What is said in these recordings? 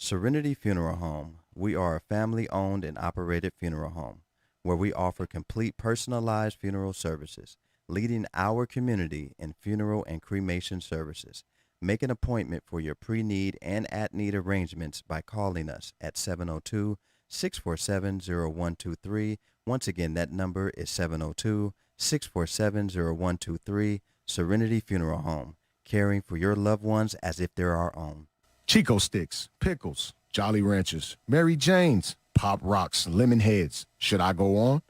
Serenity Funeral Home. We are a family-owned and operated funeral home where we offer complete personalized funeral services, leading our community in funeral and cremation services. Make an appointment for your pre-need and at-need arrangements by calling us at 702-647-0123. Once again, that number is 702-647-0123. Serenity Funeral Home, caring for your loved ones as if they're our own. Chico Sticks, Pickles, Jolly Ranchers, Mary Jane's, Pop Rocks, Lemon Heads. Should I go on?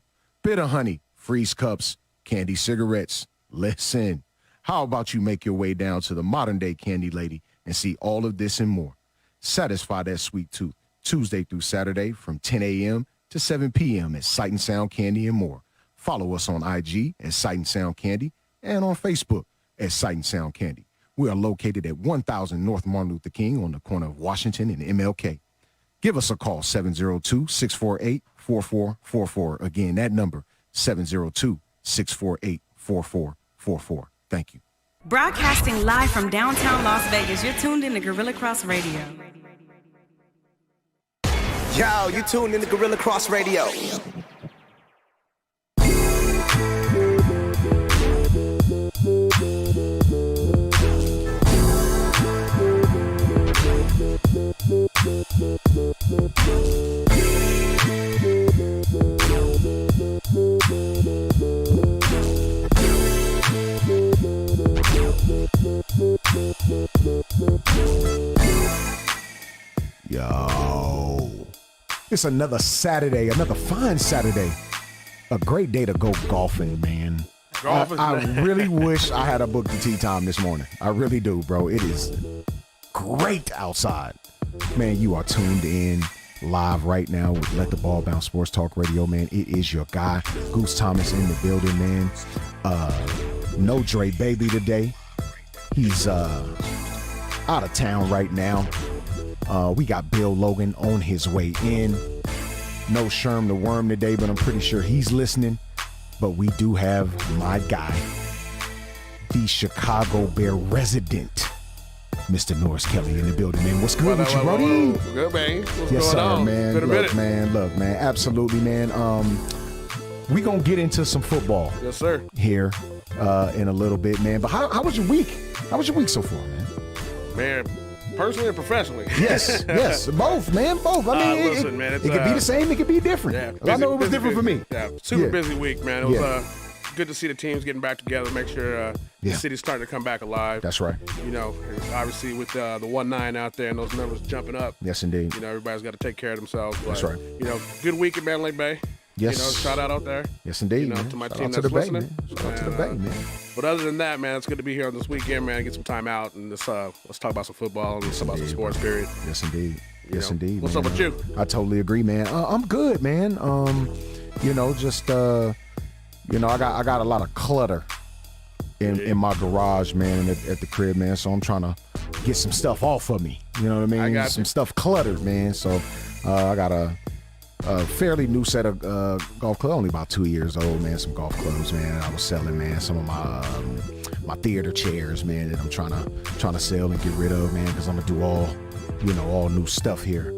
Bitter Honey, Freeze Cups, Candy Cigarettes. Listen, how about you make your way down to the modern-day Candy Lady and see all of this and more? Satisfy that sweet tooth Tuesday through Saturday from 10 a.m. to 7 p.m. at Sight and Sound Candy and more. Follow us on IG at Sight and Sound Candy and on Facebook at Sight and Sound Candy. We are located at 1000 North Martin Luther King on the corner of Washington and MLK. Give us a call, 702-648-4444. Again, that number, 702-648-4444. Thank you. Broadcasting live from downtown Las Vegas, you're tuned in to Gorilla Cross Radio. Yo, you tuned in to Gorilla Cross Radio. Yo, it's another Saturday, another fine Saturday. A great day to go golfing, man. I really wish I had a book to tea time this morning. I really do, bro. It is great outside. Man, you are tuned in live right now with Let the Ball Bounce Sports Talk Radio, man. It is your guy, Goose Thomas, in the building, man. No Dre Baby today. He's out of town right now. We got Bill Logan on his way in. No Sherm the Worm today, but I'm pretty sure he's listening. But we do have my guy, the Chicago Bear resident, Mr. Norris Kelly, in the building, man. What's good with you, buddy? Good, man. What's yes, going sir, on? Man. Look, man. Absolutely, man. We gonna get into some football. Yes, sir. Here in a little bit, man. But how was your week? How was your week so far, man? Man, personally and professionally. Yes, both, man, both. I mean, listen, man, it could be the same, it could be different. Yeah, I know it was different for me. Yeah, super busy week, man. It was good to see the teams getting back together, make sure the city's starting to come back alive. That's right. You know, obviously with the 1-9 out there and those numbers jumping up. Yes, indeed. You know, everybody's got to take care of themselves. But, that's right. You know, good week in Mandalay Bay. Yes. You know, shout out there. Yes, indeed. You know, man. to my shout team out that's to the listening. Bay, man. Shout out to the Bay, man. But other than that, man, it's good to be here on this weekend, man. Get some time out and let's talk about some football and let's talk about some sports, period. Yes, indeed. Yes, indeed. What's man. up with you? I totally agree, man. I'm good, man. You know, just I got a lot of clutter in my garage, man, and at the crib, man. So I'm trying to get some stuff off of me. You know what I mean? I got some you. stuff cluttered, man. So I got a fairly new set of golf clubs, only about 2 years old, man. Some golf clubs, man. I was selling, man, some of my theater chairs, man, that I'm trying to sell and get rid of, man, because I'm gonna do all new stuff here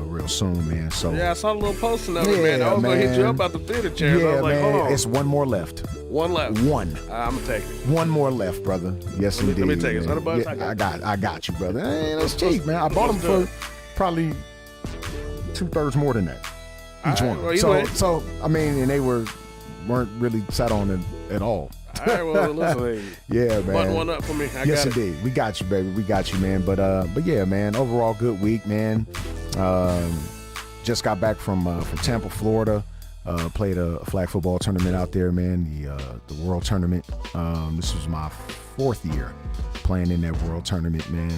real soon, man. So yeah, I saw the little posting of it, man. I was gonna hit you up about the theater chairs. Yeah, I was like, man. hold on. It's one more left. One left. One. I'm gonna take it. One more left, brother. Yes, Let me indeed. take it. man. $100? Yeah, I got you, brother. Hey, that's cheap, man. I bought them for probably 2/3 more than that. Each one. Well, so I mean, and they weren't really set on it at all. All right, well, listen. Yeah, man. Button one up for me. I yes, got indeed. We got you, baby. We got you, man. But yeah, man. Overall, good week, man. Just got back from Tampa, Florida. Played a flag football tournament out there, man. The World Tournament. This was my 4th year playing in that World Tournament, man.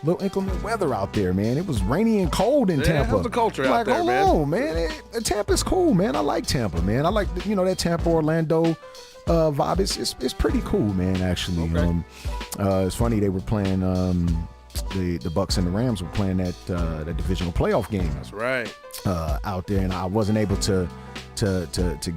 Little inclement weather out there, man. It was rainy and cold in Tampa. How's the culture out there, man? Hold on, man. Tampa's cool, man. I like Tampa, man. I like that Tampa Orlando vibe. It's pretty cool, man. Actually, okay. It's funny they were playing. The Bucks and the Rams were playing that divisional playoff game. That's right. Out there, and I wasn't able to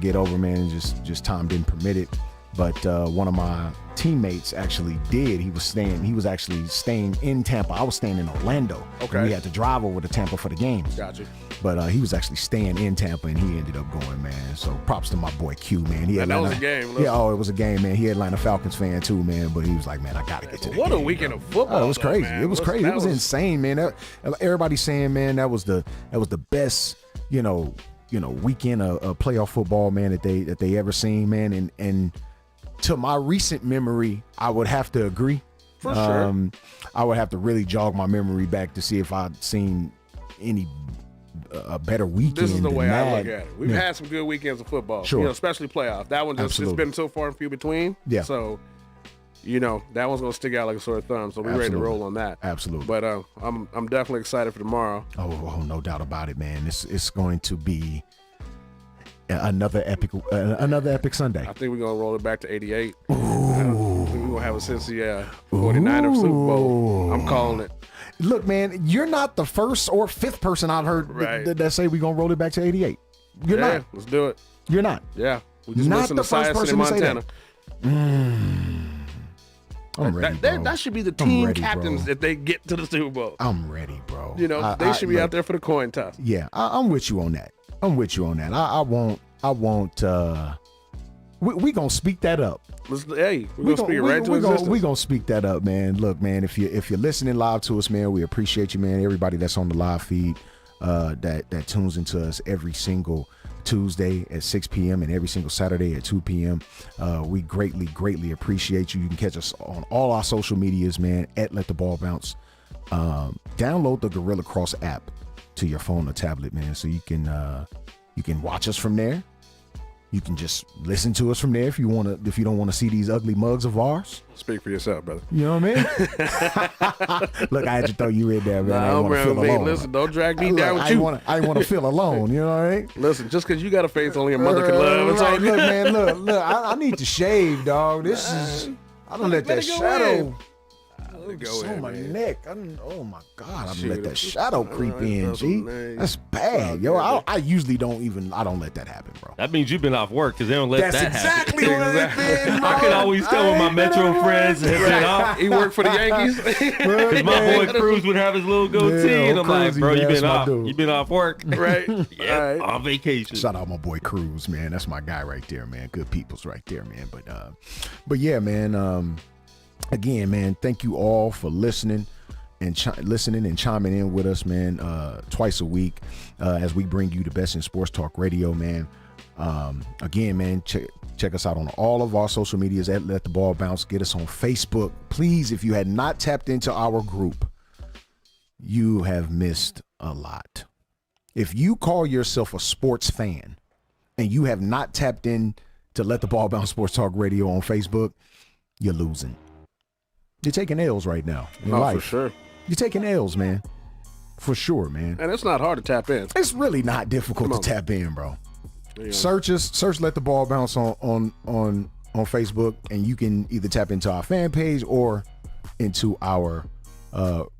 get over, man. Just time didn't permit it. But one of my teammates actually did. He was actually staying in Tampa. I was staying in Orlando. Okay. We had to drive over to Tampa for the games. Gotcha. But he was actually staying in Tampa, and he ended up going, man. So props to my boy Q, man. That was a game. Listen. Yeah, it was a game, man. He Atlanta Falcons fan too, man. But he was like, man, I got to get to that What game, a weekend bro. of football. Oh, it was crazy. Man. It was crazy. It was insane, man. Everybody's saying, man, that was the best, weekend of playoff football, man, that they ever seen, man. And to my recent memory, I would have to agree. For sure. I would have to really jog my memory back to see if I'd seen any a better weekend. This is the way than I that. look at it. We've had some good weekends of football, Sure. Especially playoff. That one just it's been so far and few between. Yeah. So, that one's gonna stick out like a sore thumb. So we're ready to roll on that. Absolutely. But I'm definitely excited for tomorrow. Oh, no doubt about it, man. It's going to be another epic Sunday. I think we're gonna roll it back to 88. Ooh. We're gonna have a Cincy 49ers Super Bowl. I'm calling it. Look, man, you're not the first or fifth person I've heard that say we're going to roll it back to 88. You're not. Let's do it. You're not. Yeah. We just Not listened the to first Science in person to say Montana. I'm ready, bro. That should be the team ready, captains bro. if they get to the Super Bowl. I'm ready, bro. They should be out there for the coin toss. Yeah, I'm with you on that. I won't. We gonna speak that up. We're gonna speak it right to existence. We gonna speak that up, man. Look, man, if you're listening live to us, man, we appreciate you, man. Everybody that's on the live feed, that tunes into us every single Tuesday at 6 p.m. and every single Saturday at 2 p.m. We greatly appreciate you. You can catch us on all our social medias, man, at Let the Ball Bounce. Download the Gorilla Cross app to your phone or tablet, man, so you can watch us from there. You can just listen to us from there if you don't want to see these ugly mugs of ours. Speak for yourself, brother. You know what I mean? Look, I had to throw you in there, man. I didn't want to feel alone. Listen, don't drag me down with you. I didn't want to feel alone. You know what I mean? Listen, just because you got a face only a mother can love. It's all Look, man, look. I need to shave, dog. This is. I don't let that shadow. It's on my neck. Oh my God! I let that shadow creep in. G, that's bad, yo. I usually don't let that happen, bro. That means you've been off work because they don't let that happen. That's exactly what it is, bro. I can always tell when my Metro friends have been off. He worked for the Yankees. Because my boy Cruz would have his little goatee, and I'm like, bro, you been off. You been off work, right? Yeah, on vacation. Shout out my boy Cruz, man. That's my guy right there, man. Good people's right there, man. But yeah, man. Again, man, thank you all for listening and chiming in with us, man, twice a week as we bring you the best in sports talk radio, man. Again, man, check us out on all of our social medias at Let the Ball Bounce. Get us on Facebook. Please, if you had not tapped into our group, you have missed a lot. If you call yourself a sports fan and you have not tapped in to Let the Ball Bounce Sports Talk Radio on Facebook, you're losing. You're taking L's right now in life. For sure. You're taking L's, man. For sure, man. And it's not hard to tap in. It's really not difficult to tap in, bro. Yeah. Search Let the Ball Bounce on Facebook, and you can either tap into our fan page or into our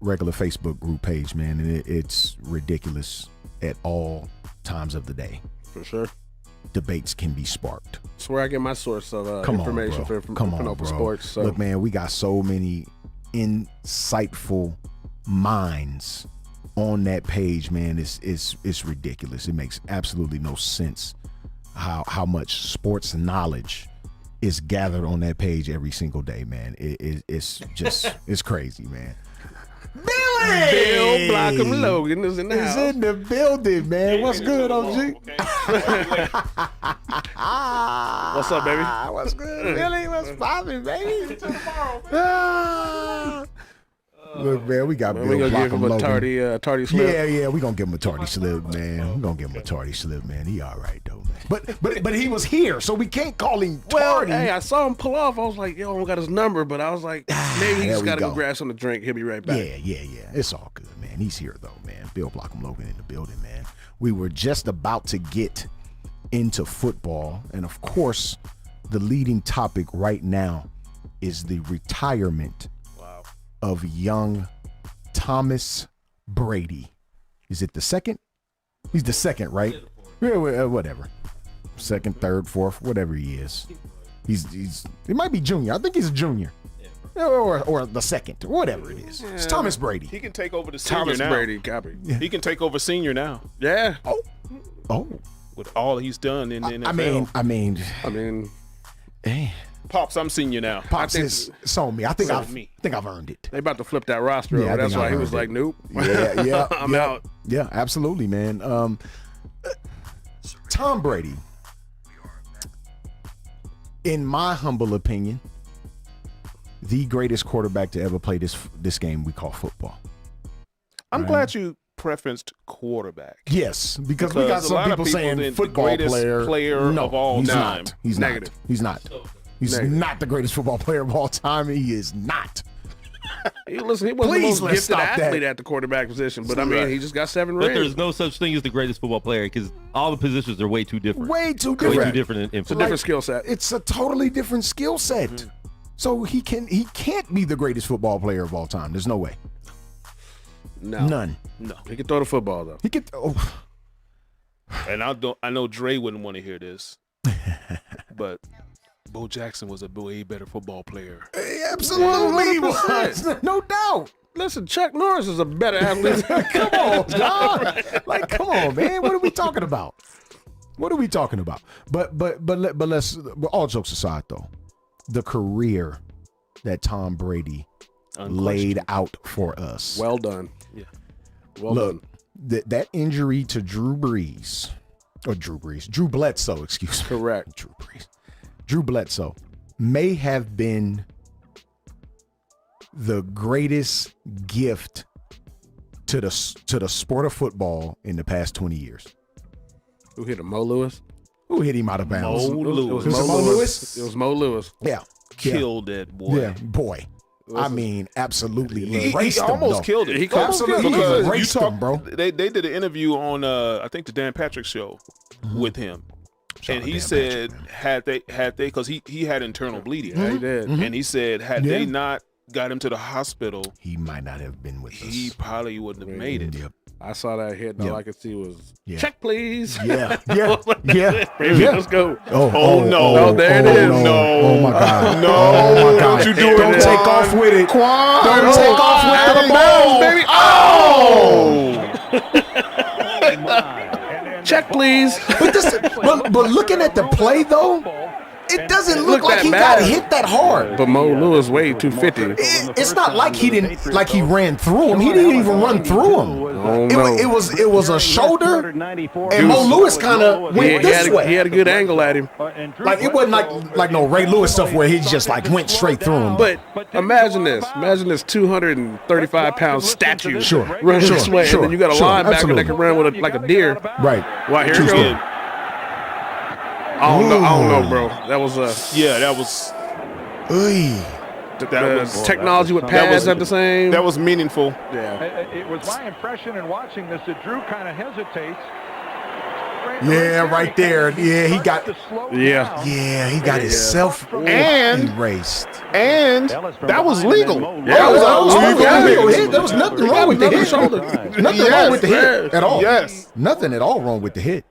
regular Facebook group page, man. And it's ridiculous at all times of the day. For sure. Debates can be sparked. That's where I get my source of information for sports. So. Look, man, we got so many insightful minds on that page, man. It's ridiculous. It makes absolutely no sense how much sports knowledge is gathered on that page every single day, man. It's just it's crazy, man. Billy! Bill Blockham Logan is in the house. He's in the building, man. What's good, OG? What's up, baby? What's good, Billy? What's poppin', baby? Look, man, we got Bill We're gonna Blockham give him a tardy slip. Yeah, we gonna give him a tardy slip, man. We gonna give him a tardy slip, man. He all right though, man. But he was here, so we can't call him tardy. Well, hey, I saw him pull off. I was like, yo, I don't got his number, but I was like, maybe he's got to go grab something to drink. He'll be right back. Yeah. It's all good, man. He's here though, man. Bill Blockham Logan in the building, man. We were just about to get into football, and of course, the leading topic right now is the retirement of young Thomas Brady. Is it the second? He's the second, right? Yeah, whatever. Second, third, fourth, whatever he is. He might be junior. I think he's a junior. Or the second, or whatever it is. It's Thomas Brady. He can take over the senior Thomas now. Brady, copy. Yeah. He can take over senior now. Yeah. Oh. With all he's done in the NFL. I mean, eh. Pops, I'm senior now. Pops is on me. I think I've earned it. They about to flip that roster over. I That's think why I've he was earned like, it. nope. Yeah, I'm out. Yeah, absolutely, man. Tom Brady, in my humble opinion, the greatest quarterback to ever play this game we call football. I'm glad you preferenced quarterback. Yes, because we got a some lot of people saying think football the greatest player. No, of all he's time. not. He's Negative. not. He's not. He's Negative. not the greatest football player of all time. He is not. He wasn't Please, the most let's gifted stop that. athlete at the quarterback position, but I mean, he just got 7 rings. But there's no such thing as the greatest football player because all the positions are way too different. Way too Way different. too different in It's a football. different skill set. It's a totally different skill set. So he can't be the greatest football player of all time. There's no way. No. None. No. He can throw the football, though. He could. Oh. And I know Dre wouldn't want to hear this, but Bo Jackson was a way better football player. Absolutely, he was. 100%. No doubt. Listen, Chuck Norris is a better athlete. Come on, John. Like, come on, man. What are we talking about? What are we talking about? But all jokes aside, though, the career that Tom Brady laid out for us. Well done. Yeah. Well Look, done. that injury to Drew Bledsoe, excuse me. Correct. Drew Bledsoe may have been the greatest gift to the sport of football in the past 20 years. Who hit him? Mo Lewis? Who hit him out of bounds? It was Was it Mo Lewis? It was Mo Lewis. Yeah. Killed that boy. Yeah, boy. I mean, absolutely He erased him, almost though. killed it. He absolutely because erased you him, bro. They did an interview on I think the Dan Patrick show with him, Shout and out he Dan said Patrick, had they because he had internal bleeding, Yeah, he did. and he said had Yeah. they not got him to the hospital, He might not have been with us. he probably wouldn't have made it. Yep. I saw that hit, and all Yeah. I could see was, Yeah. check, please. Yeah. Baby, let's go. Oh, no. Oh, there it is. No. Oh my God. No. Oh my God. Don't you do it, Don't Quan. take off with it. Quan. Don't take off with Out the of ball, bounds, baby. Oh. Check, please. But looking at the play though, it doesn't look like that he bad. got hit that hard. But Mo Lewis weighed 250. It's not like he ran through him. He didn't even run through him. Oh, no. It was a shoulder, and Mo Lewis kind of went this way. He had a good angle at him. Like it wasn't like no Ray Lewis stuff where he just like went straight through him. But imagine this. Imagine this 235-pound statue running this way. Sure, And then you got a sure, linebacker absolutely. that can run with like a deer. Right. Well, here True it story. goes. I don't know, bro. That was That was Oy. the technology with pads at the same. that was meaningful. Yeah. It was my impression in watching this that Drew kind of hesitates. Yeah, right there. Yeah, he got. Yeah. Yeah, he got himself And- erased. And that was legal. That was a got legal it. hit. There was nothing wrong with the hit. Nothing wrong with the hit at all. Yes. Nothing at all wrong with the hit.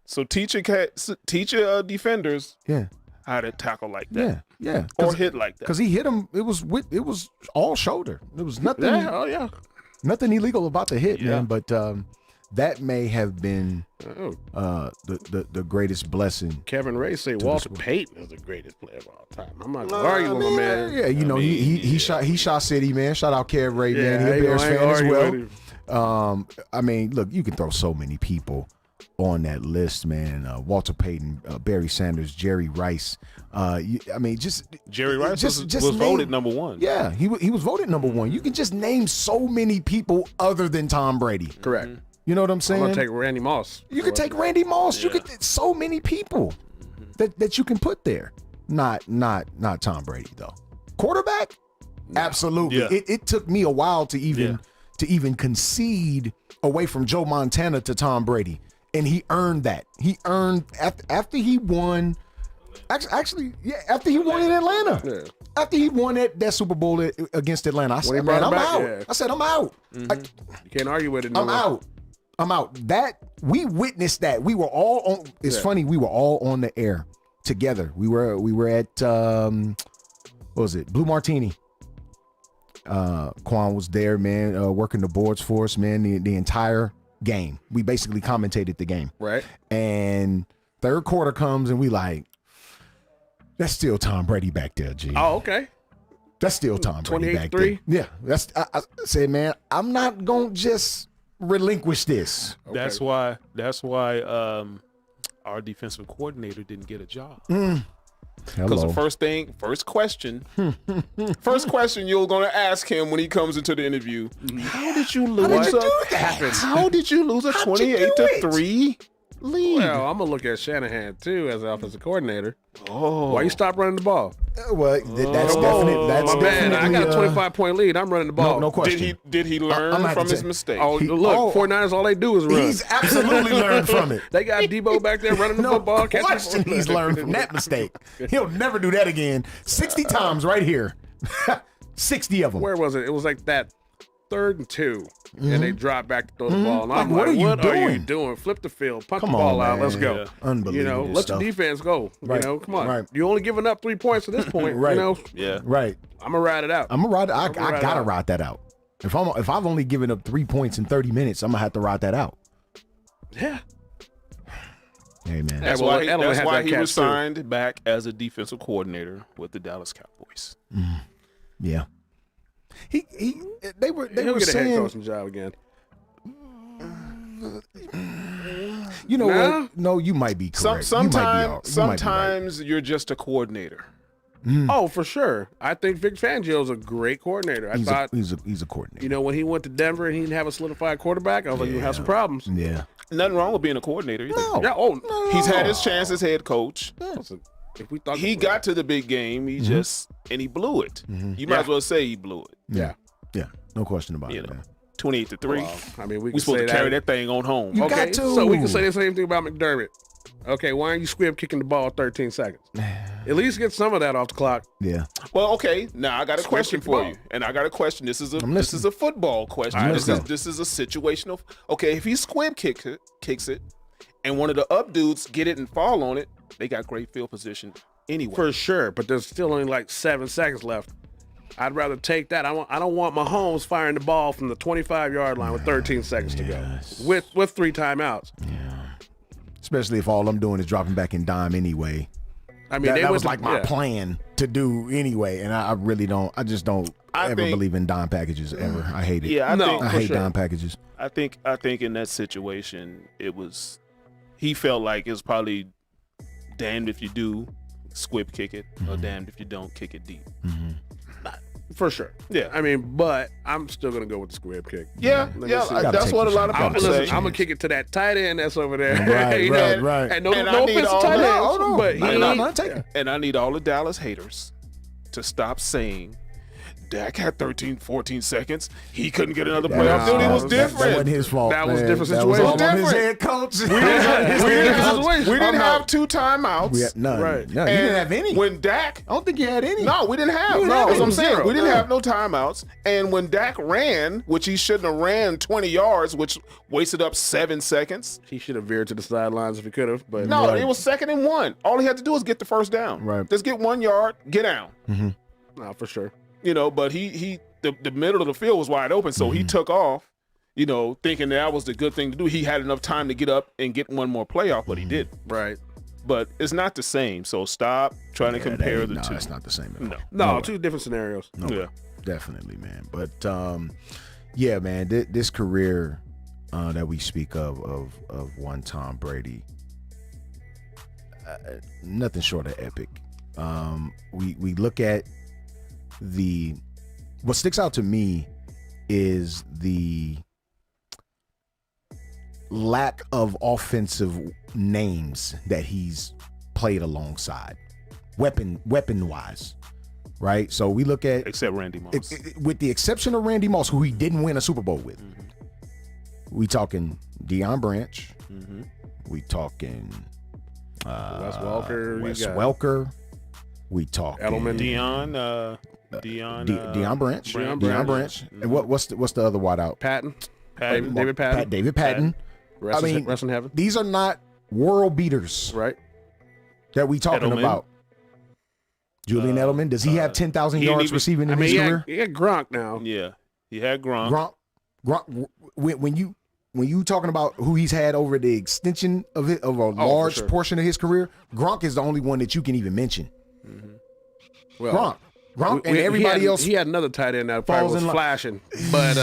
So teach defenders Yeah. how to tackle like that Yeah. or hit like that. Because he hit him. It was all shoulder. There was nothing Yeah. nothing illegal about the hit, man. But that may have been Oh. the greatest blessing. Kevin Ray say Walter Payton is the greatest player of all time. I'm not gonna argue with my man. Yeah, you know, he shot City, man. Shout out Kev Ray, man. He I a ain't Bears gonna fan as argue well. with him. I mean, look, you can throw so many people on that list, man. Walter Payton, Barry Sanders, Jerry Rice. Jerry Rice was name- voted number one. Yeah, he was voted number one. You can just name so many people other than Tom Brady. Correct. You know what I'm I'm saying? gonna take Randy Moss. You could take Randy Moss. You could so many people that you can put there. Not Tom Brady though. Quarterback? Absolutely. Yeah. It took me a while to even concede away from Joe Montana to Tom Brady. And he earned that. He earned after he won. Actually, after he won in Atlanta. Yeah. After he won that Super Bowl against Atlanta, I he said, brought man, it I'm back, out. yeah. I said, I'm out. You can't argue with it. No I'm more. out. That we witnessed that. We were all on. It's funny. We were all on the air together. We were at what was it? Blue Martini. Quan was there, man, working the boards for us, man, the entire game. We basically commentated the game. Right. And third quarter comes and we like, that's still Tom Brady back there, G. Oh, okay. That's still Tom Brady back there. Yeah. I said, man, I'm not going to just relinquish this. Okay. That's why our defensive coordinator didn't get a job. Because the first question you're going to ask him when he comes into the interview, how did you lose How did you lose a 28-3 lead? Well, I'm going to look at Shanahan, too, as an offensive coordinator. Oh. Why you stop running the ball? Well, that's definitely. That's my bad. I got a 25-point lead. I'm running the ball. No question. Did he learn from his mistake? Oh, look, 49ers, all they do is run. He's absolutely learned from it. They got Debo back there running the football. No question he's learned from that mistake. He'll never do that again. 60 times right here. 60 of them. Where was it? It was like that 3rd and 2. And they drop back to throw the ball. And I'm what are you doing? Flip the field. Punt the ball out. Let's go. Yeah. Unbelievable let the defense go. Right. Come on. Right. You're only giving up 3 points at this point. Right. Yeah. Right. I'm going to ride it out. I gotta ride that out. If I've only given up 3 points in 30 minutes, I'm gonna have to ride that out. Yeah. Hey man. That's why he was signed back as a defensive coordinator with the Dallas Cowboys. Yeah. They were get saying, a head coaching job again. You know what? No, you might be correct. Sometimes you're just a coordinator. Oh, for sure. I think Vic Fangio's a great coordinator. He's a coordinator. You know, when he went to Denver and he didn't have a solidified quarterback, I was like, you have some problems. Yeah. Nothing wrong with being a coordinator either. No. Yeah, he's had his chance as head coach. Listen, if we thought He got to the big game. He he blew it. You might as well say he blew it. Yeah. No question about it, man. 28-3. Well, I mean, we supposed to carry that thing on home. You got to. So we can say the same thing about McDermott. Okay, why aren't you squib kicking the ball 13 seconds? At least get some of that off the clock. Yeah. Well, okay. Now I got a question for you, and I got a question. This is a football question. This is a situational. Okay, if he squib kicks it, and one of the up dudes get it and fall on it, they got great field position anyway. For sure, but there's still only like 7 seconds left. I'd rather take that. I don't want Mahomes firing the ball from the 25-yard line with 13 seconds to go with 3 timeouts. Yeah. Especially if all I'm doing is dropping back in dime anyway. I mean, that was like my plan to do anyway, and I really don't. I just don't believe in dime packages ever. I hate it. Yeah, I hate dime packages. I think in that situation, he felt like it was probably damned if you do squib kick it, or damned if you don't kick it deep. For sure. Yeah. I mean, but I'm still going to go with the squib kick. Yeah. That's what a lot of people say. I'm going to kick it to that tight end that's over there. Right. And no offensive tight end. And I need all the Dallas haters to stop saying Dak had 13, 14 seconds. He couldn't get another playoff. Dude, it was different. That wasn't his fault. That was a different situation. situation. That was his head coach. We didn't have 2 timeouts. We had none. Right. No, you didn't have any. When Dak, I don't think you had any. no, we didn't have. No, that's what I'm saying. We didn't have no timeouts. And when Dak ran, which he shouldn't have ran 20 yards, which wasted up 7 seconds. He should have veered to the sidelines if he could have. But no, it was 2nd and 1. All he had to do was get the first down. Right. Just get 1 yard, get down. No, for sure. You know, but the middle of the field was wide open, so he took off, thinking that was the good thing to do. He had enough time to get up and get one more playoff, but he did. Right. But it's not the same, so stop trying to compare the two. No, it's not the same at all. No, 2 different scenarios. No, yeah. Definitely, man. But, yeah, man, this career that we speak of one Tom Brady, nothing short of epic. We look at what sticks out to me is the lack of offensive names that he's played alongside, weapon wise, right? So we look at except Randy Moss, with the exception of Randy Moss, who he didn't win a Super Bowl with. We talking Deion Branch. We talking Wes Welker. We talking Edelman. Deion Branch. Deion Branch. And what's the other wideout? David Patton. David Patton. Rest in heaven. These are not world beaters. Right. that we talking Edelman. about? Julian Edelman, does he have 10,000 yards receiving in his career? He had Gronk now. Yeah, he had Gronk. Gronk. When you talking about who he's had over the extension of a large portion of his career, Gronk is the only one that you can even mention. Mm-hmm. Well, Gronk, and everybody else. He had another tight end that probably was flashing, but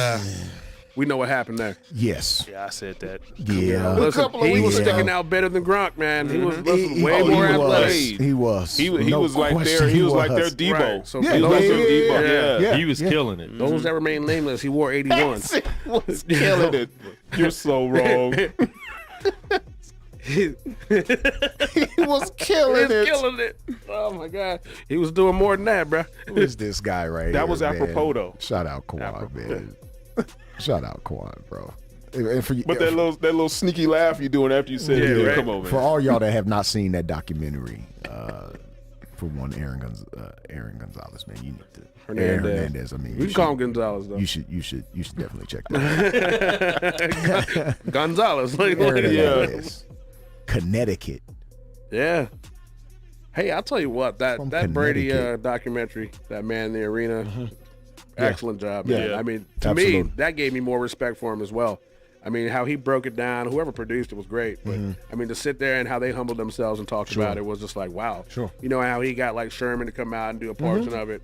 we know what happened there. Yes. Yeah, I said that. Yeah. Listen, he was sticking out better than Gronk, man. He was way more athletic. He was. He was like their Debo. Right. So he was like their Debo. Yeah. He was killing it. Those that remain nameless, he wore 81. was killing it. You're so wrong. He was killing it. Oh my God, he was doing more than that, bro. Who is this guy right here? That was apropos, though. Shout out Kwan, man. Shout out Kwan, bro. And for you, but that little sneaky laugh you doing after you said it, right? Come on, man. For all y'all that have not seen that documentary, for one, Aaron Gonzalez, man, you need to. Hernandez. I mean, we can call him Gonzalez though. You should definitely check that out. Gonzalez, Hernandez. Connecticut. Yeah. Hey, I'll tell you what, that Brady documentary, that Man in the Arena, excellent job, man. Yeah. I mean, to me, that gave me more respect for him as well. I mean, how he broke it down, whoever produced it was great. But I mean, to sit there and how they humbled themselves and talked about it was just like, wow. Sure. You know how he got like Sherman to come out and do a portion of it.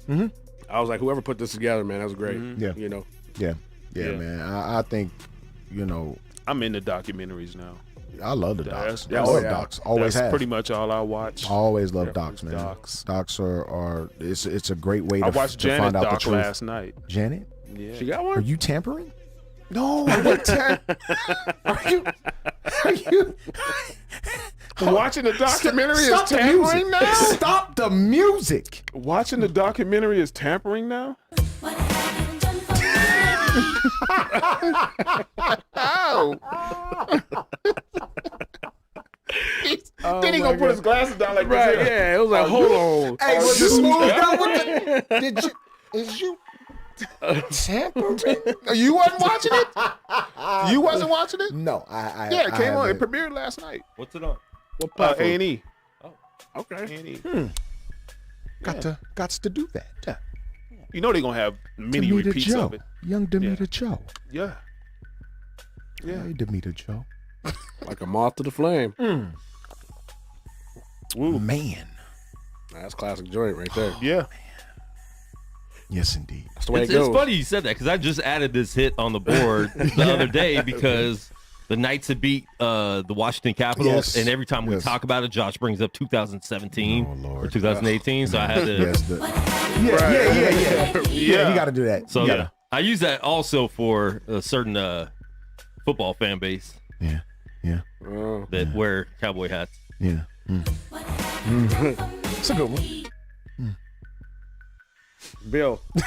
I was like, whoever put this together, man, that was great. Yeah. You know. Yeah, man. I think, I'm into documentaries now. I love the docs. I love docs. Always have. Pretty much all I watch. Always love docs, man. Docs are it's a great way to find out the truth. Last night. Janet? Yeah. She got one? Are you tampering? No, I wouldn't Are you watching the documentary is tampering now? Stop the music. Watching the documentary is tampering now? Then he gonna put his glasses down like right, this. Yeah, it was like, hold on. Hey, was it smooth down with the is you tampering? You wasn't watching it? You wasn't watching it? No, yeah, it came on. It premiered last night. What's it on? What platform? A&E. Oh, okay. A&E. Got to do that. Yeah. You know they're gonna have many repeats of it. Young Demeter Joe. Yeah. Yeah. Hey, Demeter Joe. Like a moth to the flame. Ooh. Man. That's classic joint right there. Yeah. Yes, indeed. That's the way it goes. It's funny you said that because I just added this hit on the board the other day because the Knights had beat the Washington Capitals, and every time we talk about it, Josh brings up 2017 or 2018, so I had to. Yeah, you got to do that. So I use that also for a certain football fan base. Yeah. That wear cowboy hats. Yeah. It's a good one. Bill. That's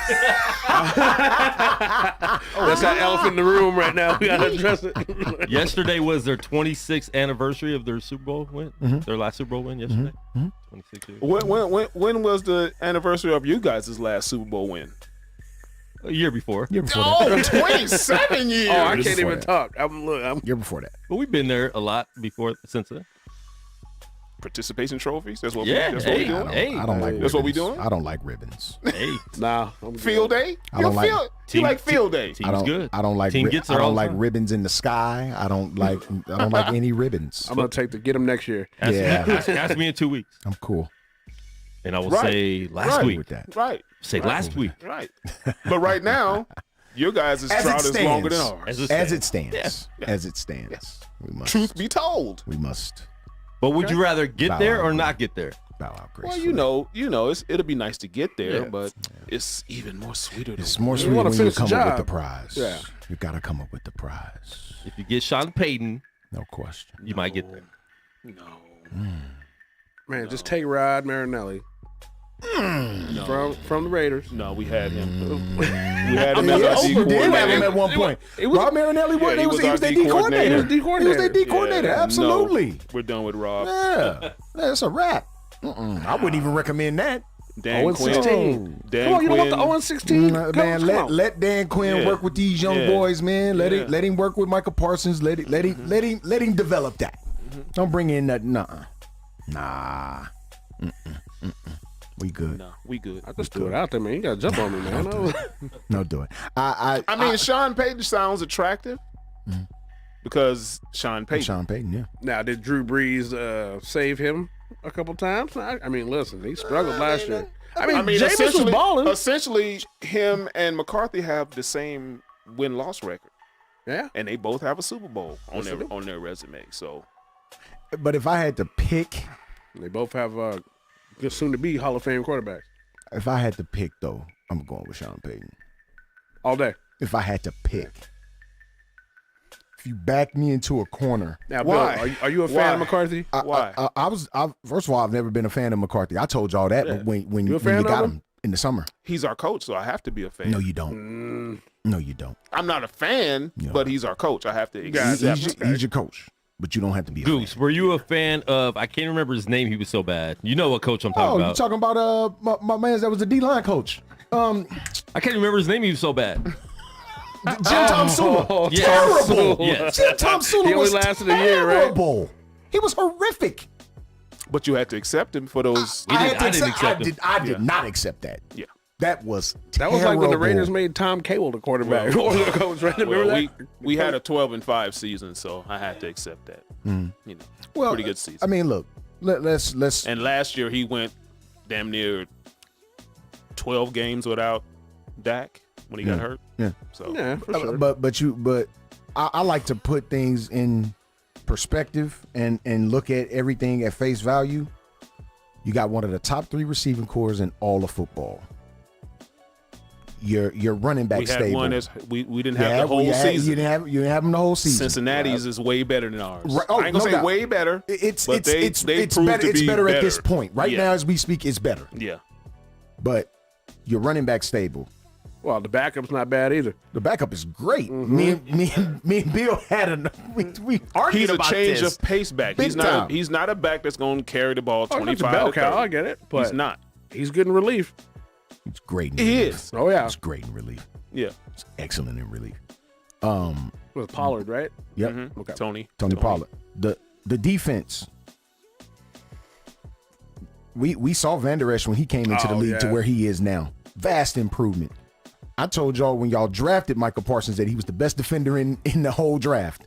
that elephant in the room right now. We gotta address it. Yesterday was their 26th anniversary of their Super Bowl win. Their last Super Bowl win yesterday. 26 years. When was the anniversary of you guys' last Super Bowl win? A year before. Oh, 27 years. Oh, I can't even talk. I'm year before that. But we've been there a lot before since then. Participation trophies. That's what. Yeah. That's what we doing. I don't like. That's what we doing. I don't like ribbons. Hey. Nah. Field day. I don't like. You like field day. Team's good. I don't like. Team gets there I all don't the like time. ribbons in the sky. I don't like any ribbons. I'm gonna get them next year. Ask me in 2 weeks. I'm cool. And I will say last week. With that. Right. Say last week. Right. But right now, your guys' drought is longer than ours. As it stands. Yeah. As it stands. Yes. We must. Truth be told. We must. But would you rather get there or not get there? Bow out Well, gracefully. it'll be nice to get there, but it's even more sweeter. It's more sweet when you come up with the prize. Yeah. You got to come up with the prize. If you get Sean Payton, no question, you might get there. No. Man, just take Rod Marinelli. From the Raiders. No, we had him. We had him as our our D did have him coordinator. at one point. Rob Marinelli, he was their D coordinator. He was D coordinator. Absolutely. No, we're done with Rob. Yeah, that's a wrap. I wouldn't even recommend that. Dan Quinn. Come on, you don't want the 0-16? Man, let Dan Quinn work with these young boys, man. Let him work with Michael Parsons. Let him develop that. Don't bring in that. Nah. We good. No, we good. I just threw it out there, man. You got to jump on me, man. No, do it. I mean, Sean Payton sounds attractive because Sean Payton. Sean Payton, yeah. Now, did Drew Brees save him a couple times? I mean, listen, he struggled last year. I mean Jameis was balling. Essentially, him and McCarthy have the same win-loss record. Yeah, and they both have a Super Bowl on their resume. So, but if I had to pick, they both have soon-to-be Hall of Fame quarterbacks. If I had to pick, though, I'm going with Sean Payton all day. If I had to pick, if you back me into a corner, now, why? Bill, are you a fan of McCarthy? Why? First of all, I've never been a fan of McCarthy. I told y'all that when you got him in the summer. He's our coach, so I have to be a fan. No, you don't. No, you don't. I'm not a fan, but he's our coach. I have to accept. He's your coach, but you don't have to be a Goose, fan. were you a fan of, I can't remember his name, he was so bad. You know what coach I'm talking about. Oh, you talking about my man that was the D-line coach. I can't remember his name, he was so bad. Jim Tom Sula. Yes. Terrible. Yes. Jim Tom Sula He only was lasted a year, right? terrible. He was horrific. But you had to accept him for those. I did him. not accept that. Yeah. That was That was like when the Raiders made Tom Cable the quarterback. Coach, right? Remember that? We had a 12-5 season, so I had to accept that. You know, pretty good season. I mean, look, let's. And last year he went damn near 12 games without Dak when he got hurt. Yeah. So Yeah, for sure. But I like to put things in perspective and look at everything at face value. You got one of the top 3 receiving corps in all of football. Your running back stable. We had one we didn't have the whole season. You didn't have them the whole season. Cincinnati's is way better than ours. Right. I ain't gonna say way better. It's but they better. proved to It's be better at this point. Right now, as we speak, it's better. Yeah. But your running back stable. Well, the backup's not bad either. The backup is great. Me and Bill had we argued He's a about change this. of pace back. Big time. He's not a back that's going to carry the ball 25 bell to 30. cow, I get it, but he's not. He's good in relief. It's great in He relief. is. Oh yeah, It's great in relief. Yeah. It's excellent in relief. with Pollard, right? Yep. Okay. Tony Pollard. The defense. We saw Van Der Esch when he came into the league to where he is now. Vast improvement. I told y'all when y'all drafted Michael Parsons that he was the best defender in the whole draft.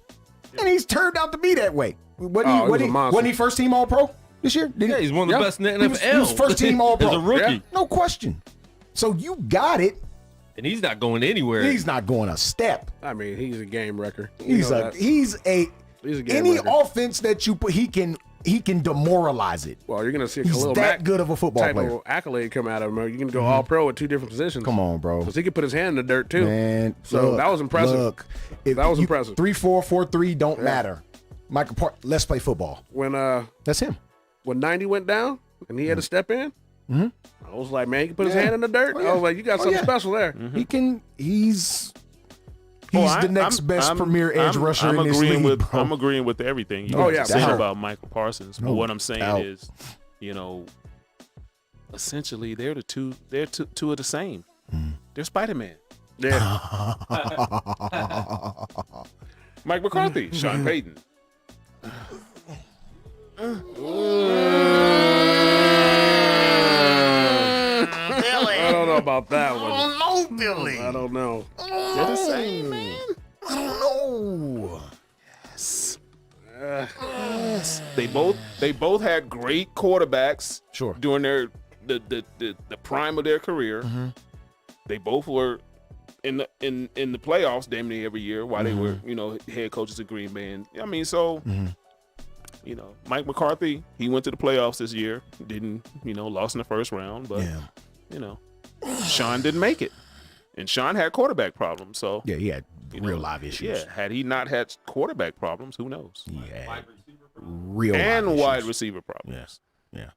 And he's turned out to be that way. Wasn't he first team All-Pro this year? Yeah, he's one of the best in the NFL. He was first team All-Pro. As a rookie. Yeah, no question. So you got it. And he's not going anywhere. He's not going a step. I mean, he's a game wrecker. He's a game any wrecker. offense that you put, he can demoralize it. Well, you're going to see a He's Khalil that Mack good of a football type player. of accolade come out of him. You can go all pro at 2 different positions. Come on, bro. Because he could put his hand in the dirt too. Man, so look, that was impressive. Look, if that was impressive. 3-4, 4-3 don't matter. Michael Parsons, let's play football. When that's him. When 90 went down and he had to step in, I was like, man, he can put his hand in the dirt. I was like, you got something special there. He can. He's the next best premier edge rusher in this league. I'm agreeing with everything you said about Michael Parsons. But what I'm saying is, essentially they're two of the same. They're Spider-Man. Yeah. Mike McCarthy, Sean Payton. Billy. I don't know about that one. I don't know, Billy. I don't know. They're the same, man. I don't know. Yes. They both had great quarterbacks. Sure. During the prime of their career. They both were in the playoffs damn near every year while they were, head coaches of Green Bay. And, I mean, so Mike McCarthy, he went to the playoffs this year, didn't, lost in the first round, but Sean didn't make it. And Sean had quarterback problems, so he had real live issues. Yeah, had he not had quarterback problems, who knows? Yeah, wide receiver problems. Yeah.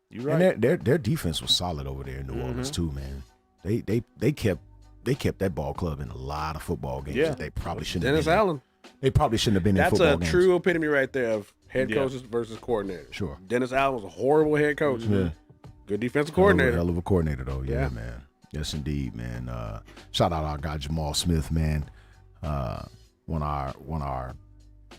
You're right. And their defense was solid over there in New Orleans too, man. They kept that ball club in a lot of football games. Yeah. That they probably shouldn't. Dennis have been Allen. They probably shouldn't have been in That's football a games. true epitome right there of head coaches versus coordinators. Sure. Dennis Allen was a horrible head coach. Yeah. Good defensive coordinator. Hell of a coordinator though. Yeah, man. Yes, indeed, man. Shout out our guy Jamal Smith, man. Won our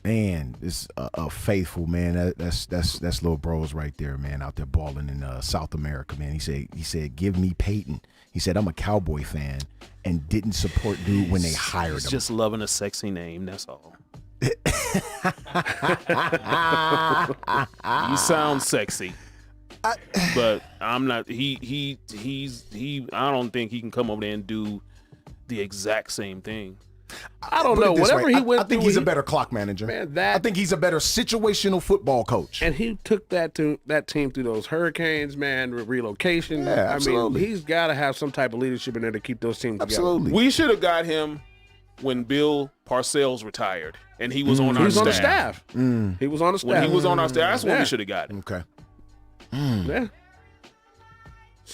Man, it's a faithful man. That's little bros right there, man, out there balling in South America, man. He said, give me Peyton. He said, I'm a Cowboy fan and didn't support dude when they hired him. He's just loving a sexy name. That's all. You sound sexy, but I'm not. He's. I don't think he can come over there and do the exact same thing. I don't know. Whatever he went I think he's a better clock manager. Man, I think he's a better situational football coach. And he took that team through those hurricanes, man, relocation. Yeah, absolutely. I mean, he's got to have some type of leadership in there to keep those teams absolutely. together. We should have got him when Bill Parcells retired, and he was on our staff. He was on the staff. He was on the staff. When he was on our staff, that's when we should have got him. Okay. Yeah.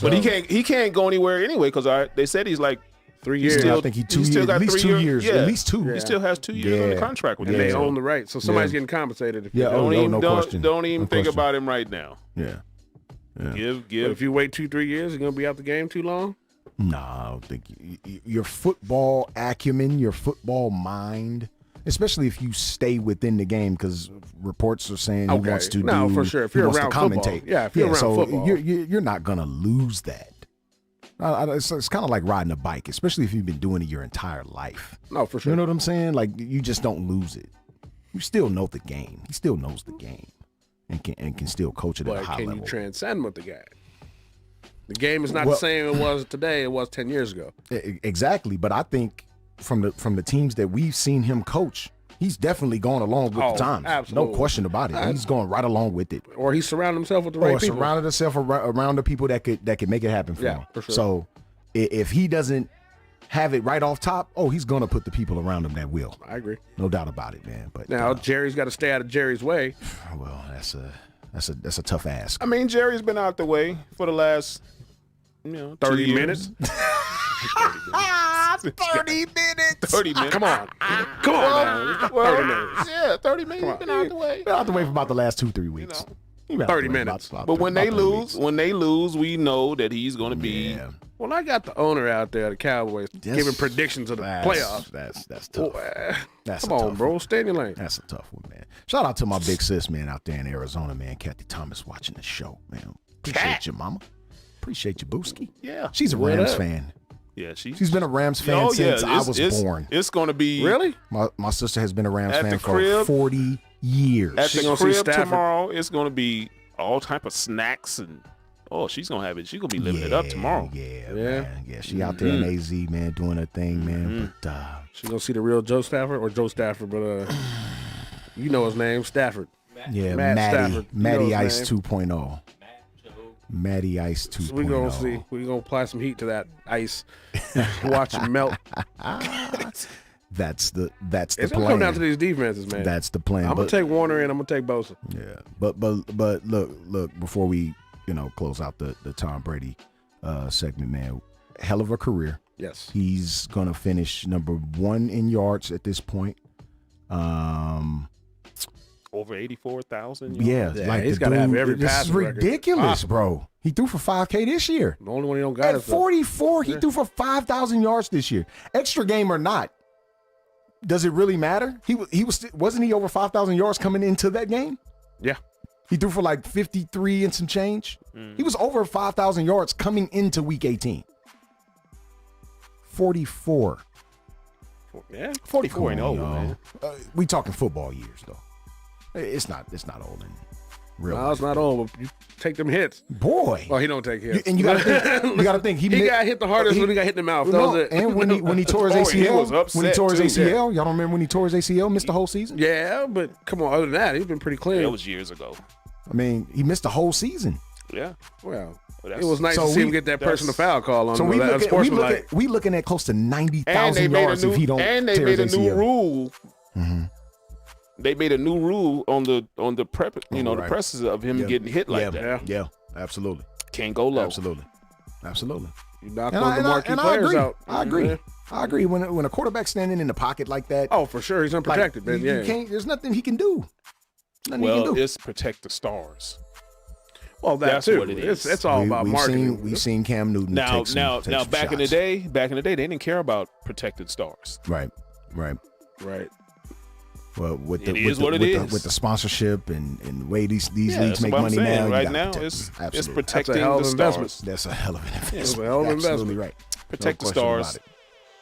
But he can't go anywhere anyway because they said he's like 3 years. I think at least 2 years. Yeah. At least 2. He still has 2 years on the contract with and them. they own the right, so somebody's getting compensated. If no question. Don't even think about him right now. Yeah. Give. But if you wait 2-3 years, you're gonna be out the game too long. No, I don't think your football acumen, your football mind, especially if you stay within the game, because reports are saying he wants to do. For sure. If you're around commentate, football. Yeah, if you're around football, you're not gonna lose that. It's kind of like riding a bike, especially if you've been doing it your entire life. No, for sure. You know what I'm saying? Like, you just don't lose it. You still know the game. He still knows the game, and can still coach it at a high level. Can you transcend with the game? The game is not the same it was today. It was 10 years ago. Exactly, but I think from the teams that we've seen him coach, he's definitely going along with the times. Absolutely. No question about it. He's going right along with it. Or he surrounded himself with the right people. Or surrounded himself around the people that could make it happen for him. For sure. So if he doesn't have it right off top, he's going to put the people around him that will. I agree. No doubt about it, man. But now Jerry's got to stay out of Jerry's way. Well, that's a tough ask. I mean, Jerry's been out the way for the last 30 minutes. 30 minutes. 30 minutes. Come on. Man. 30 minutes. Yeah, 30 minutes. He's been out the way. Been out the way for about the last 2-3 weeks. 30 minutes. But when they lose, we know that he's going to be. Yeah. Well, I got the owner out there, the Cowboys, giving predictions of the playoffs. That's tough. Come on, bro. Stay in your lane. That's a tough one, man. Shout out to my big sis, man, out there in Arizona, man. Kathy Thomas watching the show, man. Appreciate you, mama. Appreciate you, Booski. Yeah. She's a Rams fan. Yeah, she's been a Rams fan since I was born. It's going to be. Really? My sister has been a Rams fan for 40 years. At the crib tomorrow, it's going to be all type of snacks and she's gonna have it. She's gonna be living it up tomorrow. Yeah, man. Yeah, she out there in AZ, man, doing her thing, man. But she gonna see the real Joe Stafford or Joe Stafford, but you know his name, Stafford. Yeah, Matty Ice 2.0. Matty Ice 2.0. So we gonna see. We gonna apply some heat to that ice. Watch it melt. That's the it's plan. Gonna come down to these defenses, man. That's the plan. I'm gonna take Warner and I'm gonna take Bosa. Yeah, but look before we close out the Tom Brady segment, man. Hell of a career. Yes, he's gonna finish number 1 in yards at this point. Over 84,000. Yeah, like he's got to have every pass. This is ridiculous, bro. He threw for 5K this year. The only one he don't got at 44. He threw for 5,000 yards this year. Extra game or not, does it really matter? Wasn't he over 5,000 yards coming into that game? Yeah. He threw for like 53 and some change. He was over 5,000 yards coming into week 18. 44. Yeah, 44 ain't old, man. We talking football years though. It's not old in real. No, it's not old. You take them hits, boy. Well, he don't take hits, and you gotta think. He got hit the hardest when he got hit in the mouth. And when he tore his ACL, he was upset when he tore his ACL, too, y'all don't remember when he tore his ACL, missed the whole season. Yeah, but come on, other than that, he's been pretty clean. That was years ago. I mean, he missed the whole season. Yeah. Well, it was nice to see him get that personal foul call on. So we looking at close to 90,000 yards if he don't. And they made a new rule. Mm-hmm. They made a new rule on the prep, the presses of him getting hit like that. Yeah, absolutely. Can't go low. Absolutely. You knock those marquee players out. I agree. I agree. When a quarterback's standing in the pocket like that. Oh, for sure, he's unprotected, man. You can't. There's nothing he can do. It's protect the stars. Well, that's what it is. It's all about marketing. We've seen Cam Newton. Now, back in the day, they didn't care about protected stars. Right. Well, with it is what it is. With the sponsorship and the way these leagues make what money I'm saying. now. Right now, it's protecting the stars. That's a hell of an investment. That's a hell of an investment. Absolutely right. Protect the stars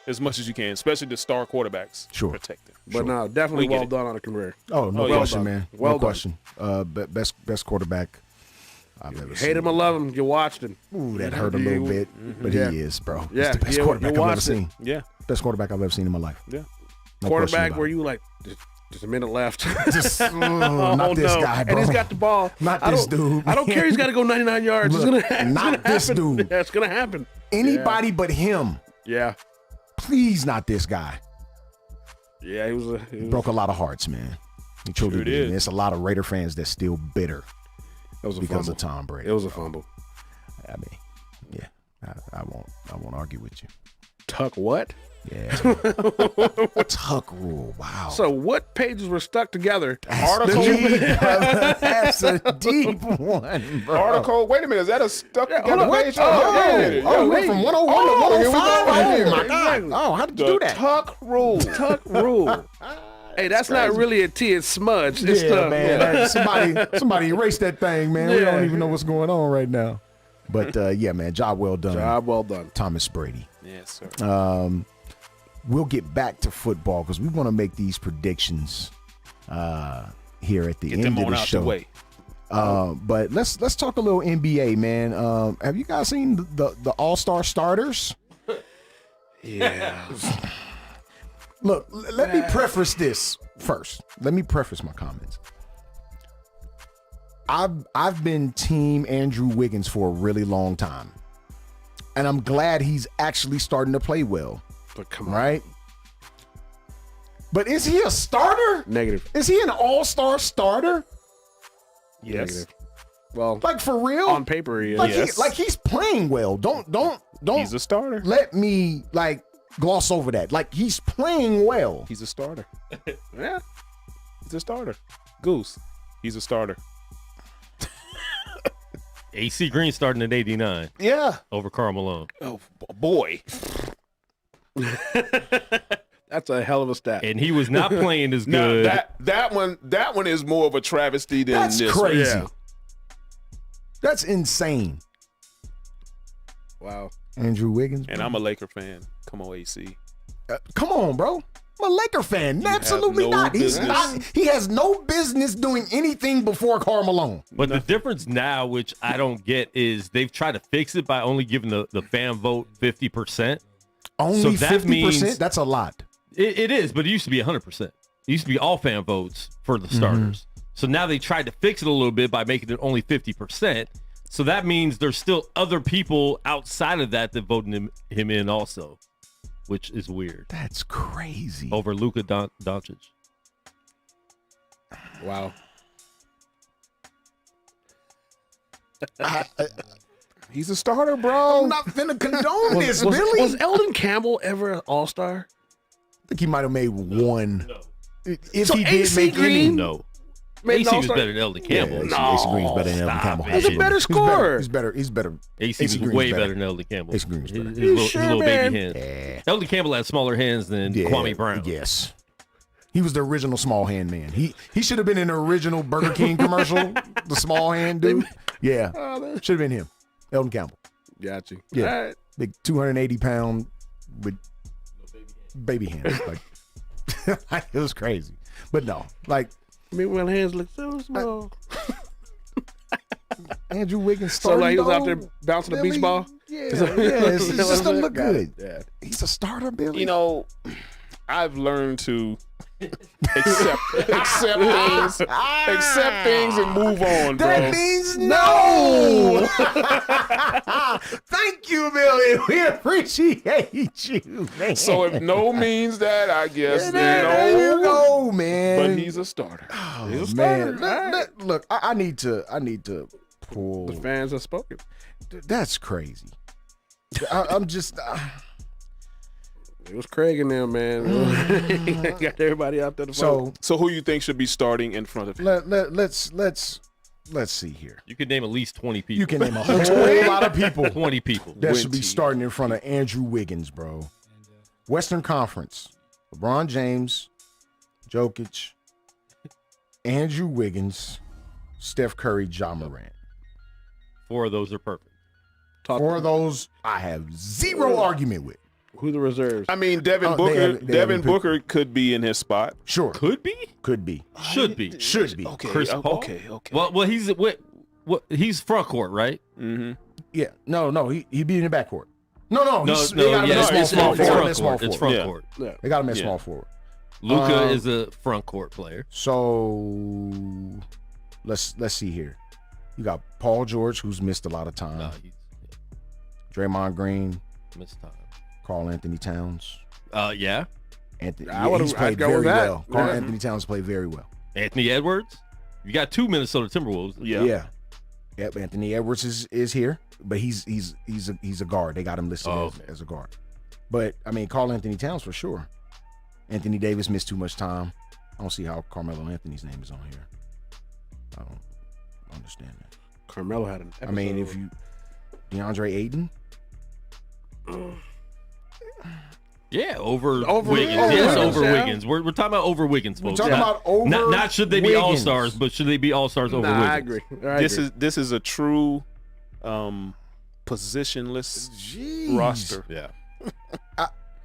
as much as you can, especially the star quarterbacks. Sure. Protect them. But no, definitely well done on a career. Oh, no question, man. Well no done. question. Best quarterback I've ever seen. Hate him or love him, you watched him. Ooh, that hurt a little bit, but he is, bro. Yeah, He's the best quarterback I've ever seen. Yeah. Best quarterback I've ever seen in my life. Yeah. No Quarterback where you like, just a minute left. Just, not this guy, bro. And he's got the ball. Not this dude. I don't care. He's got to go 99 yards. Look, it's gonna not this happen. dude. Yeah, it's going to happen. Anybody but him. Yeah. Please, not this guy. Yeah, he broke a lot of hearts, man. He truly did. There's a lot of Raider fans that's still bitter because of Tom Brady. It was a fumble. I mean, yeah, I won't argue with you. Tuck what? Yeah. Tuck rule. Wow. So what pages were stuck together? Article. That's a deep one, bro. Article. Wait a minute. Is that a stuck together page? Oh, went from 101 to 105. Oh my God. Oh, how did you do that? Tuck rule. Tuck rule. Hey, that's not really a T. It's smudge. It's man. Somebody erase that thing, man. We don't even know what's going on right now. But yeah, man, job well done. Job well done. Thomas Brady. Yes, sir. We'll get back to football because we want to make these predictions here at the end of the show. But let's talk a little NBA, man. Have you guys seen the All-Star starters? Yeah. Look, let me preface this first. Let me preface my comments. I've been team Andrew Wiggins for a really long time. And I'm glad he's actually starting to play well. But come on. Right? But is he a starter? Negative. Is he an all-star starter? Yes. Negative. Well, like for real? On paper, he is. Like he's playing well. Don't. He's a starter. Let me gloss over that. Like he's playing well. He's a starter. Yeah. He's a starter. Goose. He's a starter. AC Green starting at 89. Yeah. Over Karl Malone. Oh, boy. That's a hell of a stat. And he was not playing as good. That one is more of a travesty than That's this. Crazy. Yeah. That's insane. Wow. Andrew Wiggins. And I'm a Laker fan. Come on, AC. Come on, bro. I'm a Laker fan. Absolutely not. He's not. He has no business doing anything before Karl Malone. But the difference now, which I don't get, is they've tried to fix it by only giving the fan vote 50%. Only 50%? That's a lot. It is, but it used to be 100%. It used to be all fan votes for the starters. So now they tried to fix it a little bit by making it only 50%. So that means there's still other people outside of that voted him in also, which is weird. That's crazy. Over Luka Doncic. Wow. He's a starter, bro. I'm not finna condone this, Billy. Was Eldon Campbell ever an all-star? I think he might have made one. No. If So he did AC make Green? any. No. Made an AC was all-star? better than Eldon Campbell. AC Green's better than Eldon stop Campbell. it. He's a better scorer. He's better. AC was Green's way better than Eldon Campbell. AC Green's better. His little man? baby hands. Yeah. Eldon Campbell had smaller hands than Kwame Brown. Yes. He was the original small hand man. He should have been in the original Burger King commercial, the small hand dude. Yeah. Should have been him. Eldon Campbell. Got you. Yeah. All right. Big 280-pound with baby hands. Like it was crazy. But no, like Meanwhile, hands look so small. Andrew Wiggins So starting. like he was out there bouncing the beach ball? Yeah, it just doesn't look good. Yeah. He's a starter, Billy. You know, I've learned to accept things and move on, bro. That means no. Thank you, Billy. We appreciate you, man. So if no means that, I guess there you go, man. But he's a starter. Oh, He's a starter. man. Look, I need to pull. The fans have spoken. That's crazy. I'm just. It was Craig and them, man. Got everybody out there to vote. So who you think should be starting in front of him? Let's see here. You could name at least 20 people. You can name a whole lot of people 20 people. that should be starting in front of Andrew Wiggins, bro. Western Conference: LeBron James, Jokic, Andrew Wiggins, Steph Curry, Ja Morant. 4 of those are perfect. 4 of those I have zero argument with. Who the reserves? I mean, Devin Booker could be in his spot. Sure. Could be? Could be. Should be. Should be. Okay. Chris Paul? Okay. Well, he's front court, right? Mm-hmm. Yeah. No. He'd be in the backcourt. No. It's Small front forward. court. Yeah. They got him at small forward. Luka is a front court player. So let's see here. You got Paul George, who's missed a lot of time. No, he's Draymond Green, missed time. Carl Anthony Towns. Yeah. Anthony, I'd played go very with that. well. Carl Anthony Towns played very well. Anthony Edwards. You got 2 Minnesota Timberwolves. Yeah. Yep. Anthony Edwards is here, but he's a guard. They got him listed as a guard. But I mean, Carl Anthony Towns for sure. Anthony Davis missed too much time. I don't see how Carmelo Anthony's name is on here. I don't understand that. Carmelo had an episode. I mean, if you DeAndre Ayton. Yeah, over Wiggins. Yes, over Wiggins. We're talking about over Wiggins, folks. We're talking about over not should they be Wiggins. all-stars, but should they be all-stars over Wiggins? I agree. This is a true positionless roster. Yeah.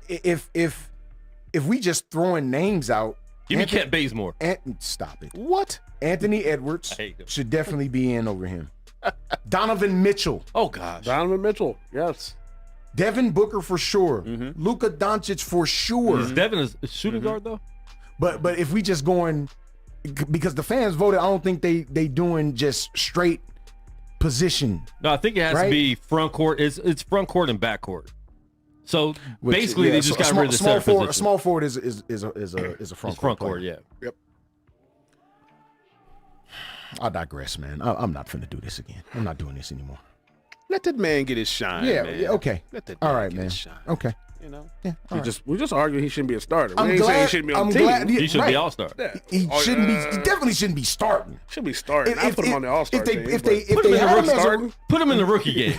If we just throwing names out, Give me Kent Bazemore. Stop it. What? Anthony Edwards I hate him. should definitely be in over him. Donovan Mitchell. Oh, gosh. Donovan Mitchell. Yes. Devin Booker for sure. Luka Doncic for sure. Is Devin a shooting guard, though? But if we just going, because the fans voted, I don't think they doing just straight position. No, I think it has to be front court. It's front court and back court. So basically, they just got rid of the center position. A small forward is a front court. Yeah. Yep. I digress, man. I'm not finna do this again. I'm not doing this anymore. Let that man get his shine. Yeah. Man. Okay. Let that all man right, get man. his shine. Okay. You know. Yeah. We just arguing he shouldn't be a starter. We I'm ain't saying glad- he shouldn't be on I'm the team. glad- He should right. be all-star. Yeah. He shouldn't be. He definitely shouldn't be starting. Should be starting. I put him on the All-Star team. If they Put him in the had him rookie as a- starting. Put him in the rookie game.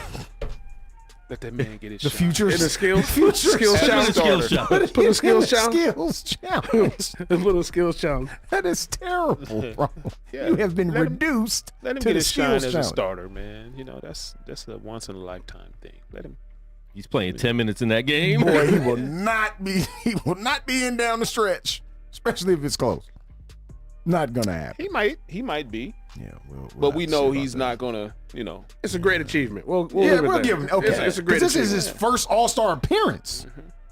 Let that man get his the shine. future In the skills Put him in the skills challenge. challenge. Put a skills challenge. Skills challenge. Put a skills challenge. That is terrible, bro. Yeah. You have been Let him- reduced Let him to get the his shine skills as a challenge. starter, man. You know, that's a once in a lifetime thing. Let him. He's playing 10 minutes in that game. Boy, he will not be. He will not be in down the stretch, especially if it's close. Not gonna happen. He might be. Yeah, But we know he's not gonna. You know. It's a great achievement. We'll Yeah, leave it we'll there. give him. Okay, It's a great this is achievement. his first All-Star appearance.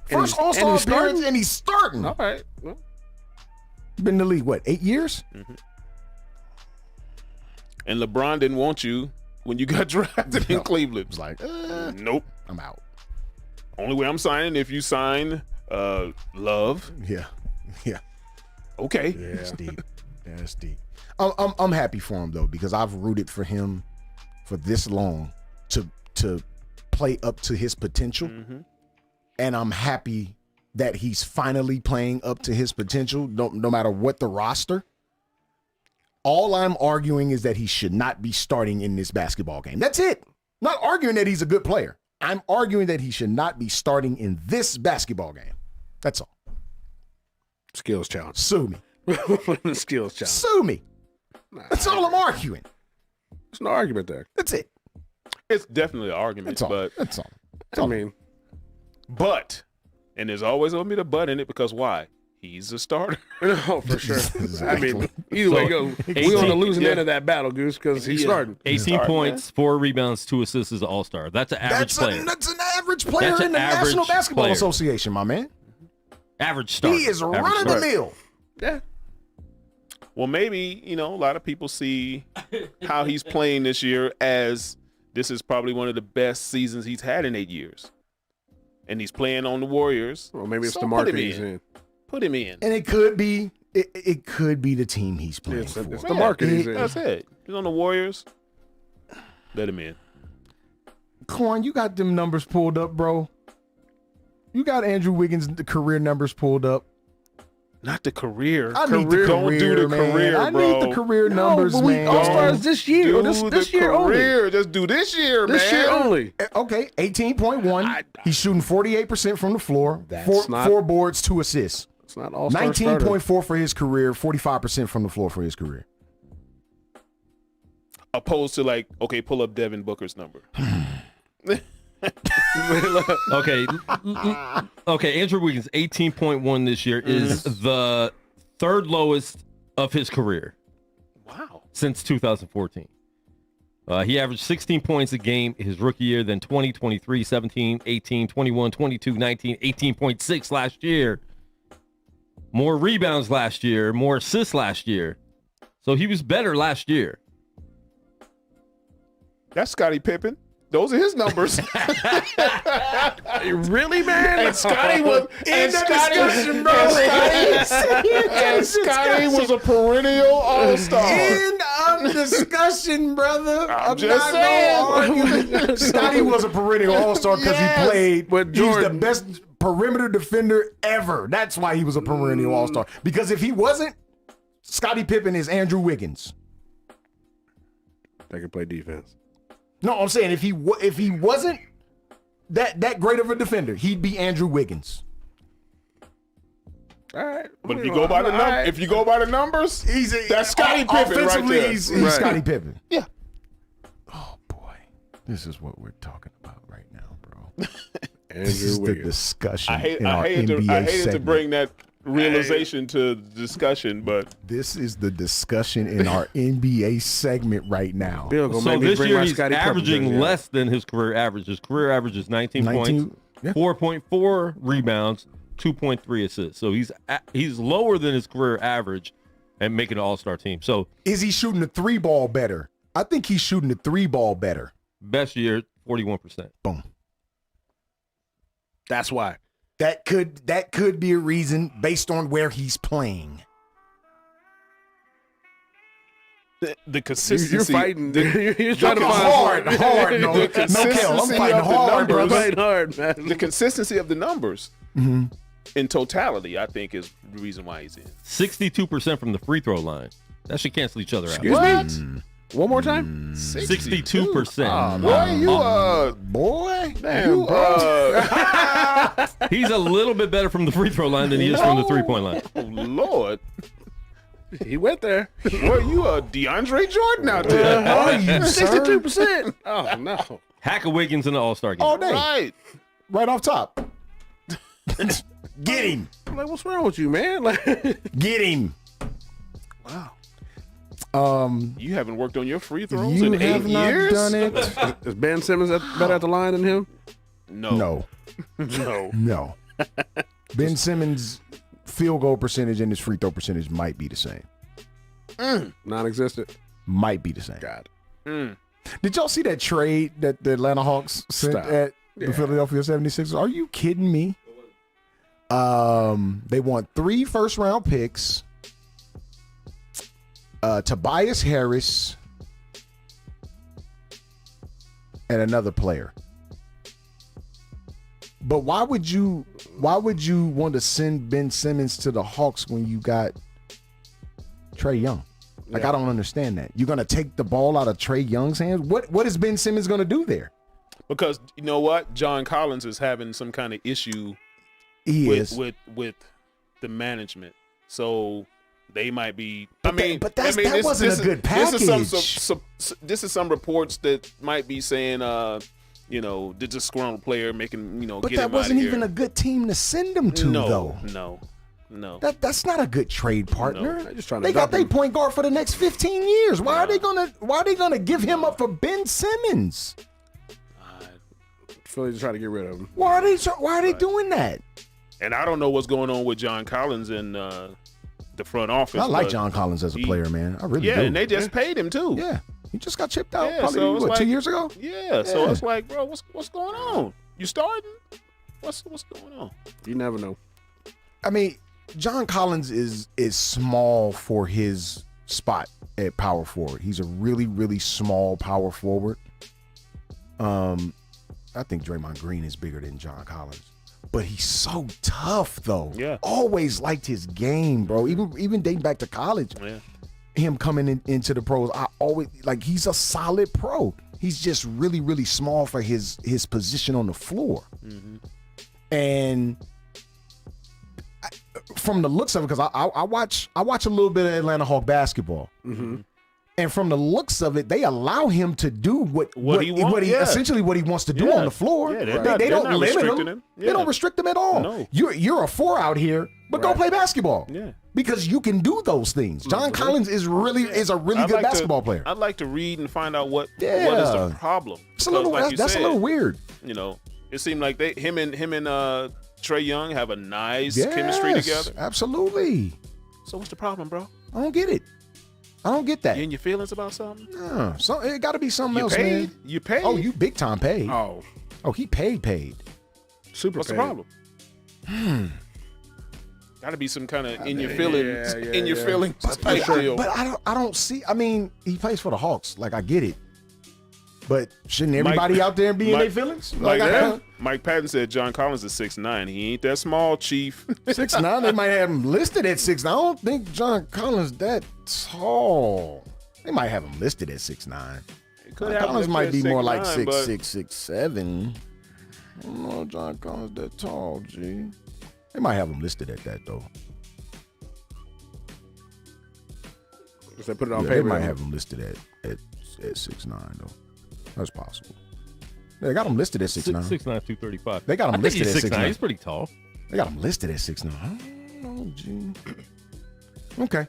First he's- All-Star and he's appearance, starting? and he's starting. All right. Well, Been in the league what, 8 years? and LeBron didn't want you when you got drafted in Cleveland. It's like, Nope. I'm out. Only way I'm signing if you sign Love. Yeah. Okay. Yeah, that's deep. That's deep. I'm happy for him though, because I've rooted for him for this long to play up to his potential, and I'm happy that he's finally playing up to his potential. No matter what the roster. All I'm arguing is that he should not be starting in this basketball game. That's it. Not arguing that he's a good player. I'm arguing that he should not be starting in this basketball game. That's all. Skills challenge. Sue me. Skills challenge. Sue me. That's all I'm arguing. There's no argument there. That's it. It's definitely an argument, That's all. but That's all. I mean, and there's always going to be the but in it because why? He's a starter. no, for sure. Exactly. I mean, either way So, go. We on the losing end of that battle, Goose, because he's starting. 18 points, 4 rebounds, 2 assists as an all-star. That's an average player. That's an average player That's in an the National average Basketball player. Association, my man. Average starter. He is Average running the starter. mill. Yeah. Well, maybe, a lot of people see how he's playing this year as this is probably one of the best seasons he's had in 8 years. And he's playing on the Warriors. Well, maybe it's So the put market him he's in. in. Put him in. And it could be the team he's playing It's for. the market he's in. That's it. He's on the Warriors. Let him in. Quan, you got them numbers pulled up, bro. You got Andrew Wiggins' career numbers pulled up. Not the career. I need the Don't career, do the man. career, I bro. need the career numbers, man. All-Stars this year. Or Do this the year only. career. Just do this year, man. This year only. Okay, 18.1. He's shooting 48% from the floor. That's not- 4 boards, 2 assists. It's not all-star 19.4 for his career, 45% from the floor for his career. Opposed to like, okay, pull up Devin Booker's number. Okay. Andrew Wiggins, 18.1 this year is the third lowest of his career. Wow. Since 2014. He averaged 16 points a game his rookie year, then 20, 23, 17, 18, 21, 22, 19, 18.6 last year. More rebounds last year, more assists last year. So he was better last year. That's Scottie Pippen. Those are his numbers. Really, man? And Scottie was in the discussion, bro. And Scottie was a perennial all-star. End of discussion, brother. I'm just saying. Scottie was a perennial all-star because he played. But he's the best perimeter defender ever. That's why he was a perennial all-star. Because if he wasn't, Scottie Pippen is Andrew Wiggins. They can play defense. No, I'm saying if he wasn't that great of a defender, he'd be Andrew Wiggins. All right, but if you go by the numbers, that's Scottie Pippen right there. He's Scottie Pippen. Yeah. Oh boy, this is what we're talking about right now, bro. Andrew this is Wiggins. the discussion. I hated to bring that realization to the discussion, but this is the discussion in our NBA segment right now. So this year he's averaging less than his career average. His career average is 19 points, 4.4 rebounds, 2.3 assists. So he's lower than his career average and making an all-star team. So is he shooting the 3-ball better? I think he's shooting the 3-ball better. Best year, 41%. Boom. That's why. That could be a reason based on where he's playing. The consistency. You're fighting. You're trying to find hard. No kill. I'm fighting hard, brother. Fighting hard, man. The consistency of the numbers in totality, I think, is the reason why he's in. 62% from the free throw line. That should cancel each other out. Excuse me? One more time? 62%. Boy, he's a little bit better from the free throw line than he is from the three-point line. Oh, Lord. He went there. Boy, you a DeAndre Jordan out there. Are you, 62%. Oh, no. Hack a Wiggins in the All-Star game. All day. Right off top. Get him. I'm like, what's wrong with you, man? Get him. Wow. You haven't worked on your free throws you in 8 have not years? done it. Is Ben Simmons better at the line than him? No. Ben Simmons' field goal percentage and his free throw percentage might be the same. Non-existent. Might be the same. God. Did y'all see that trade that the Atlanta Hawks sent at the Philadelphia 76ers? Are you kidding me? They want 3 first-round picks. Tobias Harris and another player. But why would you want to send Ben Simmons to the Hawks when you got Trae Young? Like, I don't understand that. You're gonna take the ball out of Trae Young's hands? What is Ben Simmons gonna do there? Because you know what? John Collins is having some kind of issue with the management. So they might be. That wasn't a good package. This is some reports that might be saying, the disgruntled player making, But get that him wasn't out of even here. a good team to send him to, though. No. That's not a good trade partner. They're just trying to They got dump their him. point guard for the next 15 years. Why are they gonna give him up for Ben Simmons? Philly's trying to get rid of him. Why are they doing that? And I don't know what's going on with John Collins and the front office. I like John Collins as a player, man. I really do. Yeah, and they just paid him too. Yeah, he just got chipped out Yeah, probably so it's 2 years ago. Yeah, so it's like, bro, what's going on? You starting? What's going on? You never know. I mean, John Collins is small for his spot at power forward. He's a really, really small power forward. I think Draymond Green is bigger than John Collins. But he's so tough, though. Yeah. Always liked his game, bro. Even dating back to college. Yeah. Him coming into the pros, I always he's a solid pro. He's just really, really small for his position on the floor. Mm-hmm. And from the looks of it, because I watch a little bit of Atlanta Hawk basketball. Mm-hmm. And from the looks of it, they allow him to do what he essentially what he wants to do on the floor. Yeah, they don't limit him. Yeah. They don't restrict him at all. No. You're a 4 out here, but go play basketball. Yeah. Because you can do those things. John Collins is a really good basketball player. I'd like to read and find out what is the problem. It's a little that's a little weird. You know, it seemed like him and Trae Young have a nice chemistry together. Absolutely. So what's the problem, bro? I don't get it. I don't get that. You in your feelings about something? No, it got to be something else, paid? man. You paid? Oh, you big time paid. Oh, he paid. Super. What's paid. the problem? Got to be some kind of in your feelings type deal. But I don't see. I mean, he plays for the Hawks. Like, I get it. But shouldn't everybody out there be in their feelings? Mike Patton said John Collins is 6'9". He ain't that small, Chief. 6'9". They might have him listed at 6'9". I don't think John Collins that tall. They might have him listed at 6'9". Collins might be more like 6'6", 6'7". I don't know if John Collins that tall, G. They might have him listed at that, though. If they put it on paper, they might have him listed at 6'9", though. That's possible. They got him listed at 6'9". 6'9", 235. They got him listed at 6'9". He's pretty tall. They got him listed at 6'9". I don't know, G. Okay.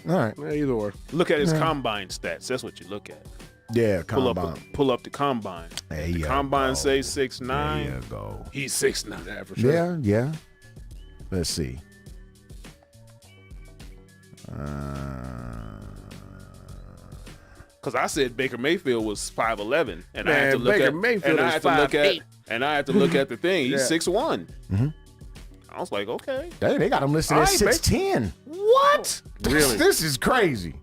All right. Yeah, either or. Look at his combine stats. That's what you look at. Yeah, combine. Pull up the combine. The combine say 6'9". There you go. He's 6'9". Yeah, for sure. Yeah. Let's see. Because I said Baker Mayfield was 5'11", and I had to look at the thing. He's 6'1". Mm-hmm. I was like, okay. They got him listed at 6'10". What? Really? This is crazy.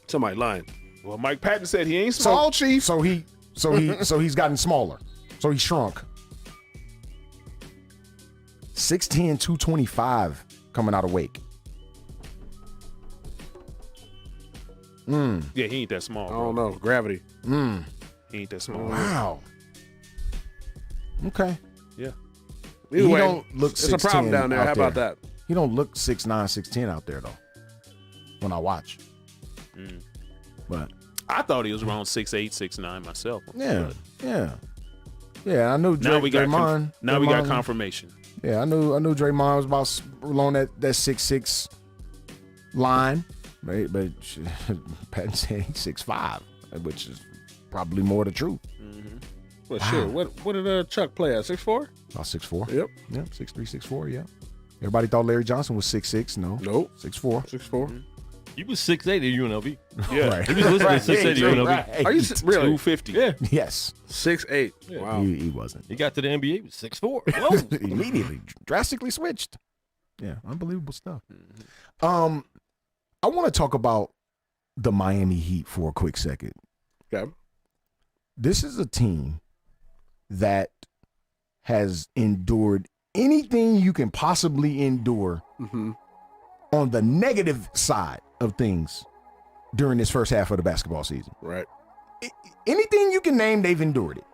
Somebody lying. Well, Mike Patton said he ain't small, Chief. So he's gotten smaller. So he shrunk. 6'10", 225 coming out of Wake. Yeah, he ain't that small. I don't know. Gravity. He ain't that small. Wow. Okay. Yeah. Either way, don't look it's a problem down there. How about that? He don't look 6'9", 6'10" out there, though, when I watch. But I thought he was around 6'8", 6'9" myself. Yeah. I knew Now we got Draymond. we got confirmation. Yeah, I knew Draymond was about along that 6'6" line. Right, but Patton said he's 6'5", which is probably more the truth. Well, sure. What did Chuck play at? 6'4"? About 6'4". Yep. 6'3", 6'4", yeah. Everybody thought Larry Johnson was 6'6". No. Nope. 6'4". 6'4". He was 6'8" at UNLV. Yeah. Right. He was listed at 6'8" at UNLV. Right. Are you really? 250. Yeah. Yes. 6'8". Yeah. Wow. He wasn't. He got to the NBA, he was 6'4". Whoa. Immediately. Drastically switched. Yeah. Unbelievable stuff. I want to talk about the Miami Heat for a quick second. Okay. This is a team that has endured anything you can possibly endure on the negative side of things during this first half of the basketball season. Right. Anything you can name, they've endured it.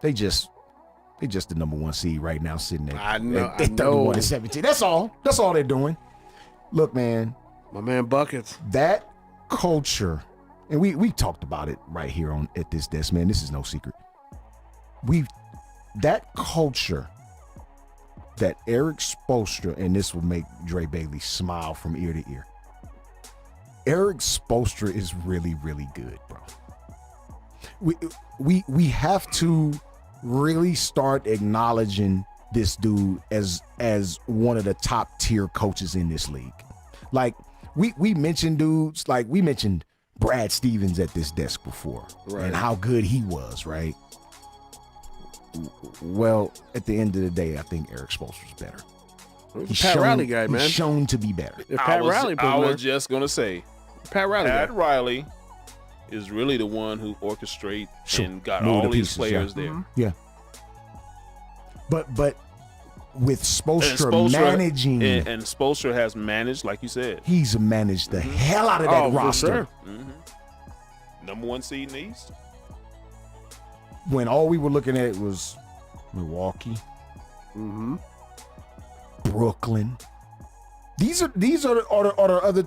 They just the number 1 seed right now, sitting there. I know. They 31-17. That's all they're doing. Look, man. My man Buckets. That culture, and we talked about it right here at this desk, man. This is no secret. That culture that Eric Spoelstra, and this will make Dre Bailey smile from ear to ear. Eric Spoelstra is really, really good, bro. We have to really start acknowledging this dude as one of the top tier coaches in this league. Like, we mentioned dudes, like we mentioned Brad Stevens at this desk before, right, and how good he was, right? Well, at the end of the day, I think Eric Spoelstra's better. He's Pat Riley guy, man. He's shown to be better. I was just going to say, Pat Riley is really the one who orchestrated and got all these players there. Yeah. But with Spoelstra managing, and Spoelstra has managed, like you said, he's managed the hell out of that roster. Sure. Number 1 seed in the East. When all we were looking at was Milwaukee, Brooklyn. These are the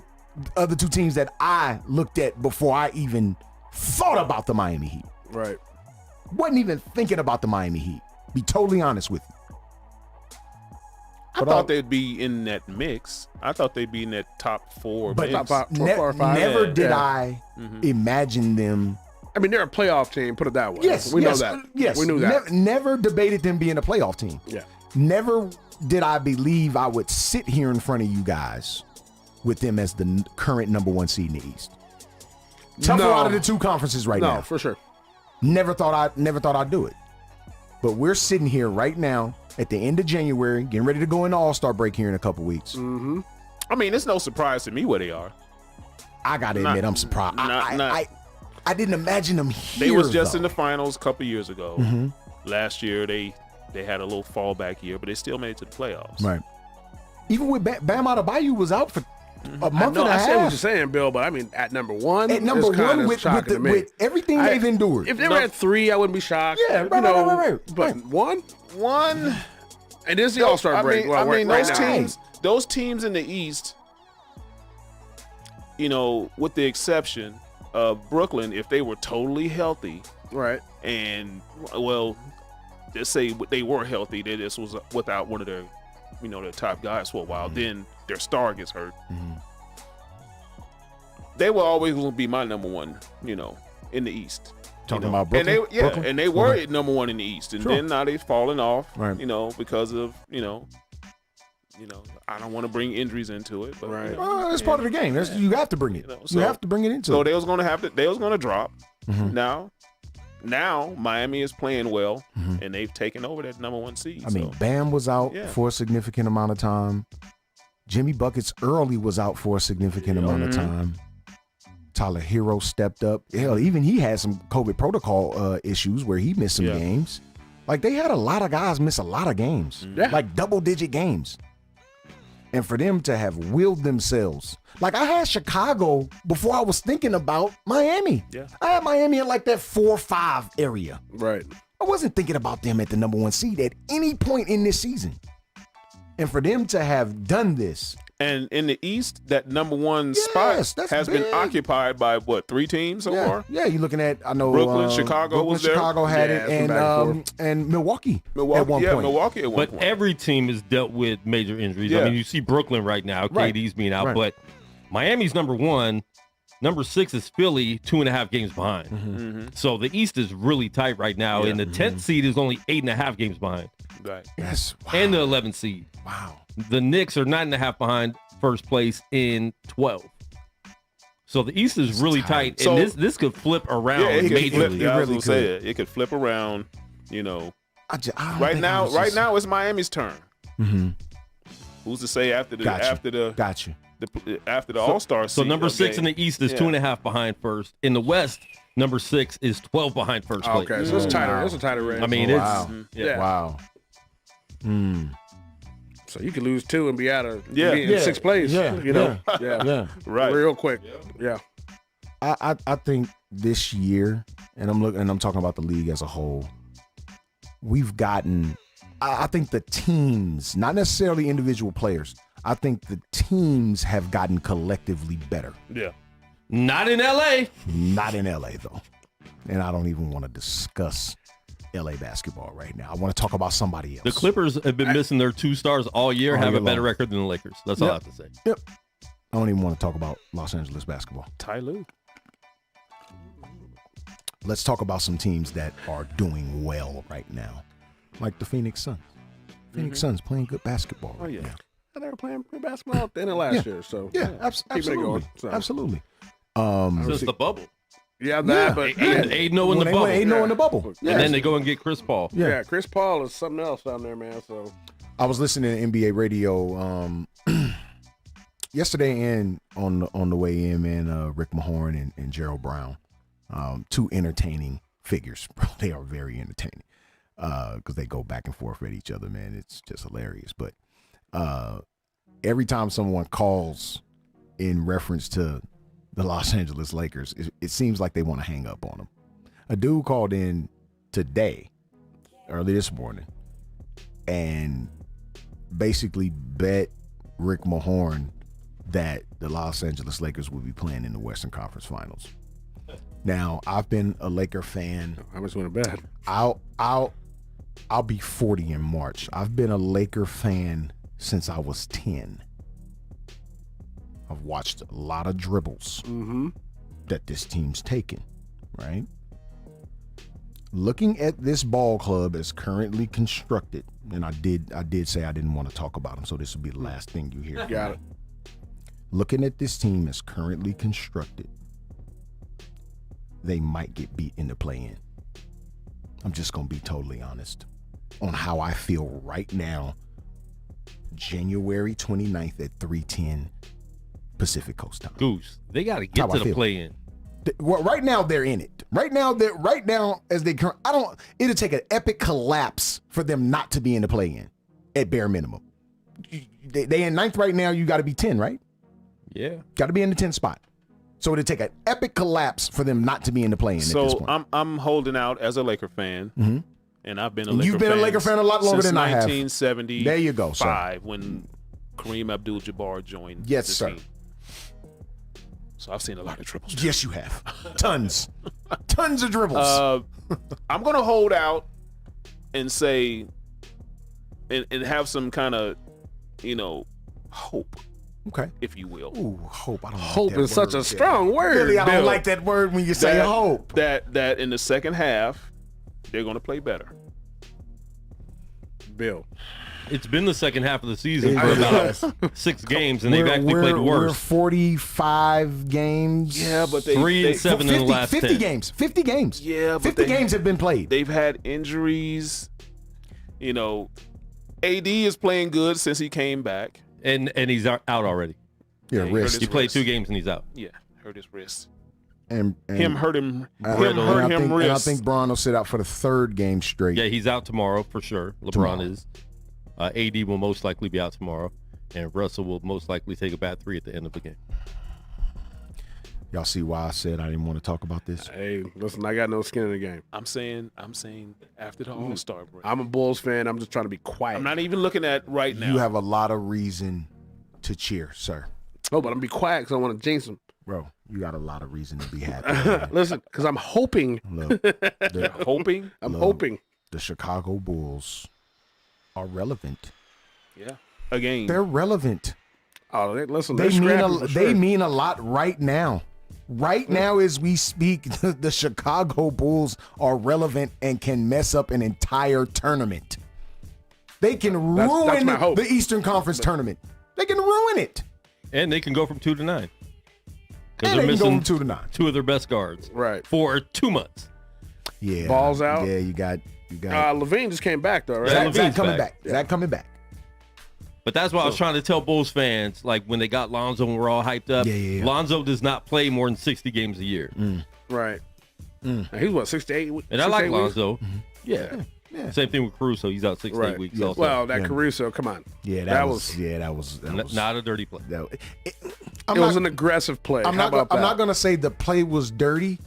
other two teams that I looked at before I even thought about the Miami Heat. Right. Wasn't even thinking about the Miami Heat. Be totally honest with you. I thought they'd be in that mix. I thought they'd be in that top 4 but mix. Top 4 or 5. Never did I imagine them. I mean, they're a playoff team, put it that way. Yes, we know that. Yes, we knew that. Never debated them being a playoff team. Yeah. Never did I believe I would sit here in front of you guys with them as the current number 1 seed in the East. Tougher out of the two conferences right now. No, for sure. Never thought I'd do it. But we're sitting here right now at the end of January, getting ready to go into All-Star break here in a couple weeks. Mm-hmm. I mean, it's no surprise to me where they are. I got to admit, I'm surprised. I didn't imagine them here. They was just in the finals a couple years ago. Mm-hmm. Last year, they had a little fallback year, but they still made it to the playoffs. Right. Even with Bam Adebayo was out for a month and a half. I see what you're saying, Bill, but I mean, at number 1, with everything they've endured. If they were at 3, I wouldn't be shocked. Yeah, right. But 1, and this is the All-Star break. Those teams in the East, with the exception of Brooklyn, if they were totally healthy, right, and let's say they were healthy, that this was without one of their, their top guys for a while, then their star gets hurt. Mm-hmm. They were always going to be my number 1, in the East. Talking about Brooklyn? And they were at number 1 in the East, and then now they've fallen off, right. Because of, I don't want to bring injuries into it, but right. It's part of the game. You have to bring it. You have to bring it into it. So they was going to drop. Mm-hmm. Now Miami is playing well, and they've taken over that number 1 seed. I mean, Bam was out for a significant amount of time. Jimmy Buckets early was out for a significant amount of time. Tyler Hero stepped up. Hell, even he had some COVID protocol issues where he missed some games. Like, they had a lot of guys miss a lot of games, like double-digit games. And for them to have willed themselves. Like, I had Chicago before I was thinking about Miami. Yeah. I had Miami in like that 4-5 area. Right. I wasn't thinking about them at the number 1 seed at any point in this season. And for them to have done this. And in the East, that number 1 spot has been occupied by, 3 teams so far? Yeah, you're looking at, I know. Brooklyn, Chicago was there. Chicago had it, and Milwaukee at one point. Milwaukee at one point. But every team has dealt with major injuries. Yeah. I mean, you see Brooklyn right now, KD's being out, but Miami's number 1. Number 6 is Philly, 2.5 games behind. Mm-hmm. So the East is really tight right now, and the 10th seed is only 8.5 games behind. Right. Yes. Wow. And the 11th seed. Wow. The Knicks are 9.5 behind first place in 12. So the East is really tight, and this could flip around majorly. It really could. It could flip around. Right now it's Miami's turn. Mm-hmm. Who's to say after the All-Star season? So number 6 in the East is 2.5 behind first. In the West, number 6 is 12 behind first place. Okay, so it's tighter. It's a tighter race. I mean, Wow. So you could lose 2 and be out of in 6th place. Yeah. Right. Real quick. Yeah. I think this year, and I'm talking about the league as a whole, we've gotten. I think the teams, not necessarily individual players, I think the teams have gotten collectively better. Yeah. Not in LA. Not in LA though, and I don't even want to discuss LA basketball right now. I want to talk about somebody else. The Clippers have been missing their 2 stars all year, have a better record than the Lakers. That's all I have to say. Yep. I don't even want to talk about Los Angeles basketball. Ty Lue. Let's talk about some teams that are doing well right now, like the Phoenix Suns. Phoenix Suns playing good basketball right now. They were playing good basketball at the end of last year. So absolutely. Going, so. Absolutely. Since the bubble. Yeah, but 8-0 in the bubble. 8-0 in the bubble. Yeah. And then they go and get Chris Paul. Yeah, Chris Paul is something else down there, man. So I was listening to NBA radio yesterday and on the way in, man, Rick Mahorn and Gerald Brown. 2 entertaining figures, bro. They are very entertaining because they go back and forth at each other, man. It's just hilarious. But every time someone calls in reference to the Los Angeles Lakers, it seems like they want to hang up on them. A dude called in today, early this morning, and basically bet Rick Mahorn that the Los Angeles Lakers will be playing in the Western Conference Finals. Now, I've been a Laker fan. How much want to bet? I'll be 40 in March. I've been a Laker fan since I was 10. I've watched a lot of dribbles that this team's taken, right? Looking at this ball club as currently constructed, and I did say I didn't want to talk about them, so this will be the last thing you hear. Got it. Looking at this team as currently constructed, they might get beat in the play-in. I'm just going to be totally honest on how I feel right now, January 29th at 3:10 Pacific Coast time. Goose, they got to get to the play-in. Well, right now they're in it. Right now as they current, it'll take an epic collapse for them not to be in the play-in at bare minimum. They in 9th right now. You got to be 10, right? Yeah, got to be in the 10 spot. So it'll take an epic collapse for them not to be in the play-in. So at this point. I'm holding out as a Laker fan, and I've been a You've been a Laker fan a lot longer than I have. 1970. There you go, sir. When Kareem Abdul-Jabbar joined. Yes, the sir. team. So I've seen a lot of dribbles. Yes, you have. Tons of dribbles. I'm gonna hold out and say, and have some kind of, hope. Okay. If you will. Ooh, hope. I don't Hope like is such a strong word. Really, I don't Bill. like that word when you say hope. That in the second half, they're gonna play better. Bill. It's been the second half of the season for about 6 games, and they've actually played worse. We're 45 games. Yeah, but 3 and 7 in the last 50 10. games. 50 games. Yeah, but 50 games have been played. They've had injuries. AD is playing good since he came back. And he's out already. Yeah, wrist. He played 2 games and he's out. Yeah, hurt his wrist. And him hurt him. And I wrist. think Bron will sit out for the 3rd game straight. Yeah, he's out tomorrow for sure. LeBron is. AD will most likely be out tomorrow, and Russell will most likely take a bad 3 at the end of the game. Y'all see why I said I didn't want to talk about this? Hey, listen, I got no skin in the game. I'm saying after the All-Star break. I'm a Bulls fan. I'm just trying to be quiet. I'm not even looking at right now. You have a lot of reason to cheer, sir. Oh, but I'm going to be quiet because I want to jinx them. Bro, you got a lot of reason to be happy. Listen, because I'm hoping. Look, hoping? I'm hoping. The Chicago Bulls are relevant. Yeah. Again. They're relevant. Oh, listen, they mean a lot right now. Right now as we speak, the Chicago Bulls are relevant and can mess up an entire tournament. They can ruin the Eastern Conference tournament. They can ruin it. And they can go from 2 to 9. And they can go from 2 to 9. 2 of their best guards. Right. For 2 months. Yeah. Balls out. Yeah, you got. Levine just came back though, right? Zach coming back. Zach coming back. But that's why I was trying to tell Bulls fans, like when they got Lonzo and we're all hyped up. Yeah. Lonzo does not play more than 60 games a year. Right. He's what, 68? And I like Lonzo. Mm-hmm. Yeah. Same thing with Caruso. He's out 6 to 8 weeks. Yeah. Also. Well, that Caruso, come on. Yeah, that was not a dirty play. It was an aggressive play. I'm not going to say the play was dirty,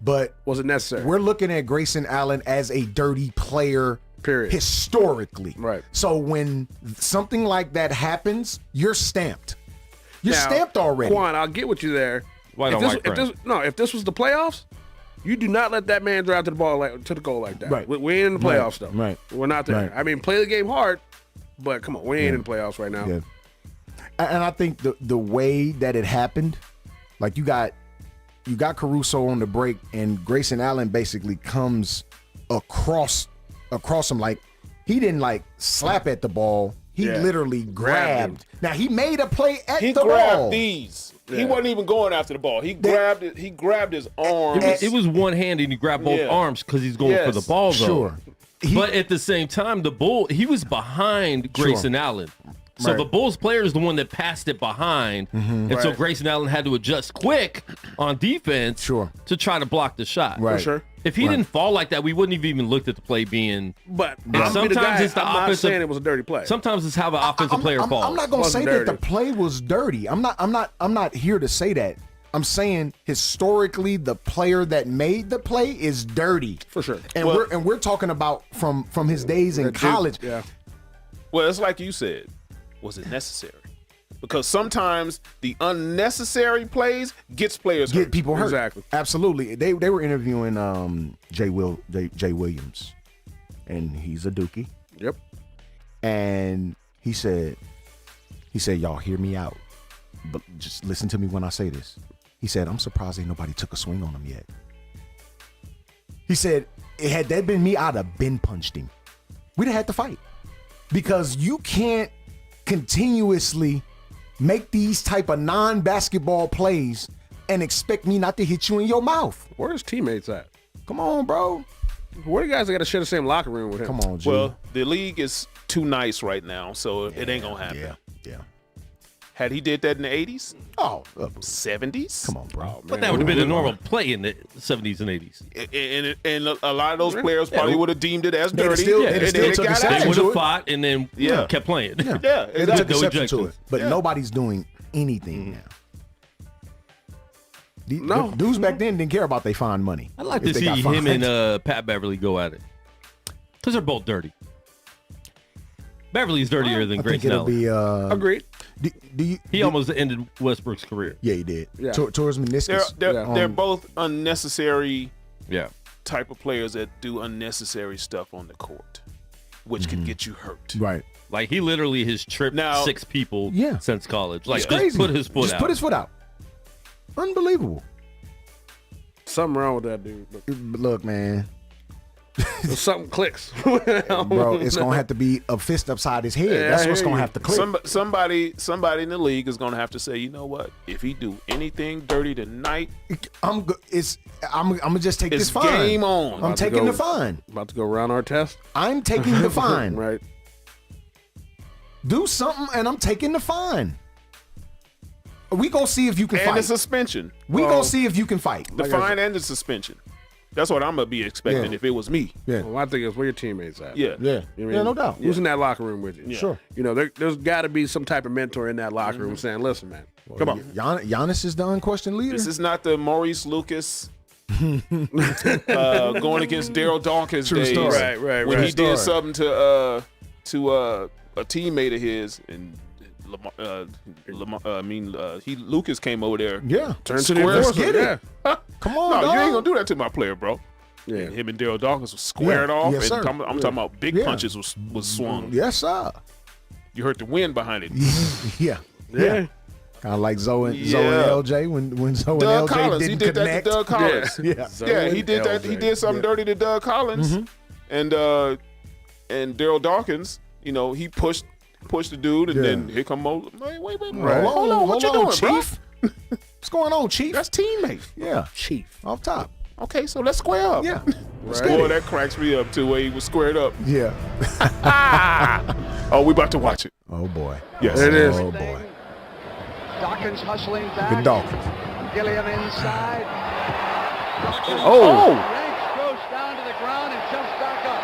but was it necessary? We're looking at Grayson Allen as a dirty player. Period. Historically. Right. So when something like that happens, you're stamped. You're stamped already. Quan, I'll get with you there. If this was the playoffs, you do not let that man drive to the goal like that. Right. We ain't in the playoffs though. Right. We're not there. Right. I mean, play the game hard, but come on, we ain't in the playoffs right now. Yeah. And I think the way that it happened, like you got Caruso on the break, and Grayson Allen basically comes across him. Like he didn't like slap at the ball. He literally grabbed. Now he made a play at the ball. He grabbed these. Yeah. He wasn't even going after the ball. He grabbed it. He grabbed his arm. It was one hand, and he grabbed both arms because he's going for the ball. Though. Sure. But at the same time, he was behind Grayson Allen. So the Bulls player is the one that passed it behind. Mm-hmm. And so Grayson Allen had to adjust quick on defense to try to block the shot. Right. For sure. If he didn't fall like that, we wouldn't have even looked at the play being. But sometimes it's the I'm not offensive. saying it was a dirty play. Sometimes it's how the offensive player falls. I'm not going to say that the play was dirty. I'm not here to say that. I'm saying historically, the player that made the play is dirty for sure. And we're talking about from his days in college. Yeah. Well, it's like you said. Was it necessary? Because sometimes the unnecessary plays gets players hurt. Get people hurt. Exactly. Absolutely. They were interviewing Jay Williams, and he's a Dookie. Yep. And he said, y'all hear me out, but just listen to me when I say this. He said, I'm surprised ain't nobody took a swing on him yet. He said, had that been me, I'd have been punched him. We'd have had to fight. Because you can't continuously make these type of non-basketball plays and expect me not to hit you in your mouth. Where his teammates at? Come on, bro. Where the guys that got to share the same locker room with him? Come on, G. Well, the league is too nice right now, so it ain't gonna happen. Yeah. Had he did that in the 80s? Oh, 70s? Come on, bro. Oh, But that would have been a normal play in the 70s and 80s. And a lot of those players probably would have deemed it as They'd dirty. still- and they'd then still it took got exception out. They would to have it. fought and then kept playing. Yeah, They exactly. took No exception to ejections. it. But nobody's doing anything now. No. Dudes back then didn't care about they fine money. I'd like if to they see got him fined. and Pat Beverly go at it. Because they're both dirty. Beverly's dirtier than I think Grayson it'll Allen. be. Agreed. He almost ended Westbrook's career. Yeah, he did. Yeah. Towards meniscus. They're both unnecessary Yeah. type of players that do unnecessary stuff on the court, which can get you hurt. Right. Like, he literally has tripped Now- 6 people Yeah. since college. Like, It's just crazy. put his foot Just out. put his foot out. Unbelievable. Something wrong with that dude. But Look, man. something clicks. Bro, it's going to have to be a fist upside his head. Yeah, That's I what's hear going to you. have to click. Somebody in the league is going to have to say, you know what? If he do anything dirty tonight, I'm going to just take it's this fine. game on. I'm taking the fine. About to go around our test. I'm taking the fine. Right. Do something, and I'm taking the fine. We going to see if you can And fight. the suspension. We going to see if you can fight. The fine and the suspension. That's what I'm going to be expecting Yeah. if it was me. Yeah. Well, I think it's where your teammates at. Yeah. Yeah. You know what I Yeah, mean? no doubt. Who's in that locker room with you? Yeah. Sure. You know, there's got to be some type of mentor in that locker room saying, listen, man, come on. Giannis is the unquestioned leader. This is not the Maurice Lucas going against Daryl Dawkins True days. story. Right. When he story. did something to a teammate of his, and Lucas came over there. Yeah. Turn to the Square- enforcer. Get it. Yeah. Come on, No, dog. you ain't gonna do that to my player, bro. Yeah. And him and Daryl Dawkins was squared Yeah. off, Yes, and sir. I'm talking about big Yeah. punches was swung. Yes, sir. You heard the wind behind it. Yeah. Yeah. Kind of like Zoe and Yeah. LJ when Zoe Doug and LJ Collins, didn't he did connect. that to Doug Collins. Yeah. Yeah, he did that. He did something dirty to Doug Collins, and Daryl Dawkins. You know, he pushed the dude, and Yeah. then here come Mo. Wait, Right. hold on, what you doing, Chief? What's going on, Chief? That's teammate. Yeah. Chief. Off top. Okay, so let's square up. Yeah. Right. Boy, that cracks me up too, where he was squared up. Yeah. Oh, we about to watch it. Oh, boy. Yes. It is. Oh, boy. Dawkins hustling back. Good Dolphins. Gilliam inside. Oh. Ranks goes down to the ground and jumps back up.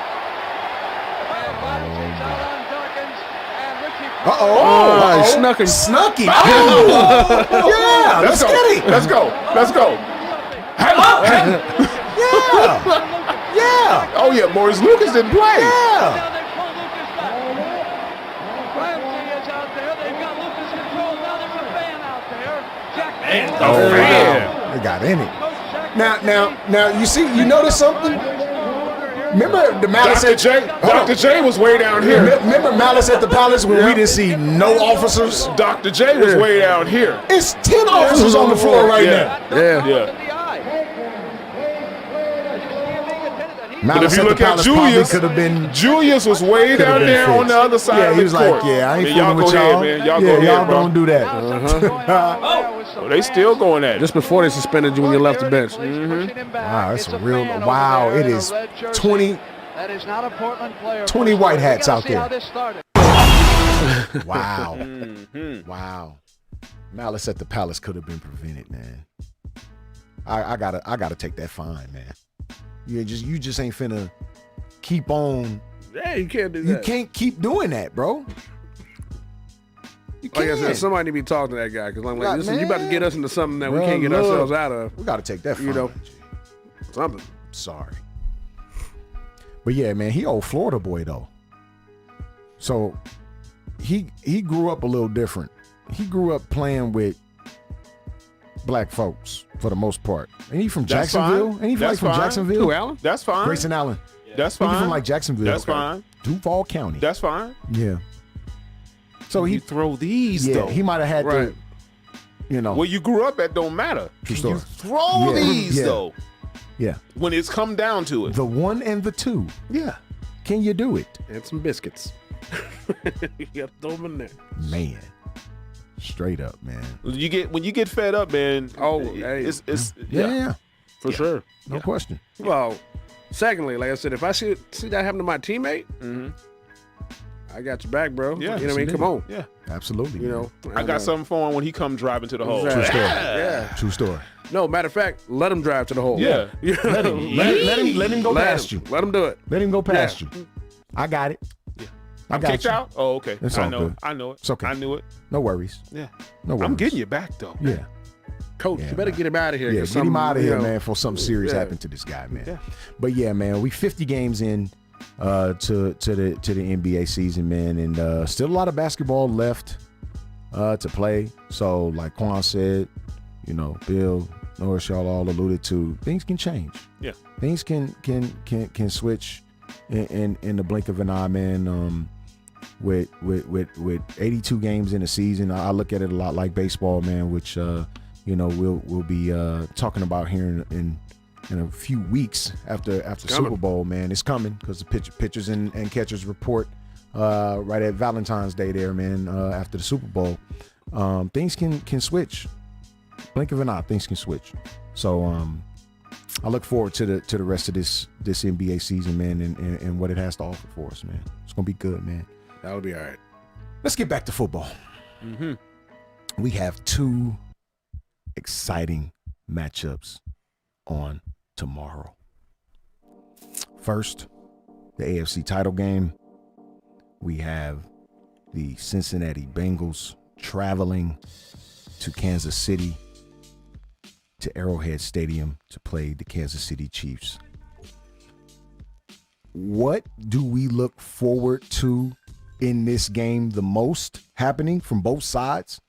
And bounces out on Dawkins. And Richie. Oh, he snuck him. Snuck him. Oh, yeah. Let's go. get it. Let's go. Let's go. Yeah. Yeah. Oh yeah, Maurice Lucas didn't play. Yeah. Now they pull Lucas back. Ramsey is out there. They've got Lucas controlled. Now there's a fan out there. Jack. Oh, fan. They got in it. Now, you see, you notice something? Remember the Malice Dr. at J. Dr. J was way down here. Remember Malice at the Palace when we didn't see no officers? Dr. J was way down here. It's 10 officers on the floor right Yeah. now. Yeah. Yeah. But Malice if you at the look at Palace probably Julius, could have been. Julius was way Could've down been there on fixed. the other side Yeah, of he the was court. like, yeah, I ain't Man, y'all fooling go with ahead, y'all. man. Y'all Yeah, go y'all ahead, bro. gonna do that. Oh, they still going at it. Just before they suspended you when you left the bench. Wow, that's a real. Wow, it is 20. That is not a Portland player. 20 white hats out See there. how this started. Wow. Wow. Malice at the Palace could have been prevented, man. I gotta take that fine, man. You just ain't finna keep on. Yeah, you can't do that. You can't keep doing that, bro. You Like I can't. said, somebody need to be talking to that guy because I'm like, Right, listen, you about to man. get us into something that we Bro, can't get look. ourselves out of. We gotta take that fine. You know, something. Sorry. But yeah, man, he old Florida boy though. So he grew up a little different. He grew up playing with black folks for the most part. Ain't he from Jacksonville? Ain't he from Jacksonville? Who, Allen? That's fine. Grayson Allen. That's fine. Ain't he from like Jacksonville? That's fine. Duval County. That's fine. Yeah. So you throw these though. He might have had to, you know. Where you grew up at don't matter. True story. You throw these though. Yeah. When it's come down to it. The 1 and the 2. Yeah. Can you do it? And some biscuits. You got to throw them in there. Man. Straight up, man. When you get fed up, man. Oh, it's yeah. For sure. No question. Well, secondly, like I said, if I see that happen to my teammate, I got your back, bro. Yeah. You know what I mean? Come on. Yeah. Absolutely. You know, I got something for him when he come driving to the hole. Exactly. True story. Yeah. True story. No, matter of fact, let him drive to the hole. Yeah. Let him go past you. Let him do it. Let him go past you. I got it. Yeah. I got kicked you. out? Oh, okay. It's all good. I know it. It's okay. I knew it. No worries. Yeah. No worries. I'm getting you back though. Yeah. Coach, you better get him out of here. Yeah, get him out of here, man, before something serious Yeah. happened to this guy, man. Yeah. But yeah, man, we 50 games in to the NBA season, man, and still a lot of basketball left to play. So, like Quan said, you know, Bill, Norris, y'all all alluded to, things can change. Yeah. Things can switch in the blink of an eye, man. With 82 games in a season, I look at it a lot like baseball, man, which you know we'll be talking about here in a few weeks after Super Bowl, man. It's coming because the pitchers and catchers report right at Valentine's Day there, man. After the Super Bowl, things can switch. Blink of an eye, things can switch. So I look forward to the rest of this NBA season, man, and what it has to offer for us, man. It's gonna be good, man. That would be all right. Let's get back to football. Mm-hmm. We have 2 exciting matchups on tomorrow. First, the AFC title game. We have the Cincinnati Bengals traveling to Kansas City, to Arrowhead Stadium to play the Kansas City Chiefs. What do we look forward to in this game the most happening from both sides?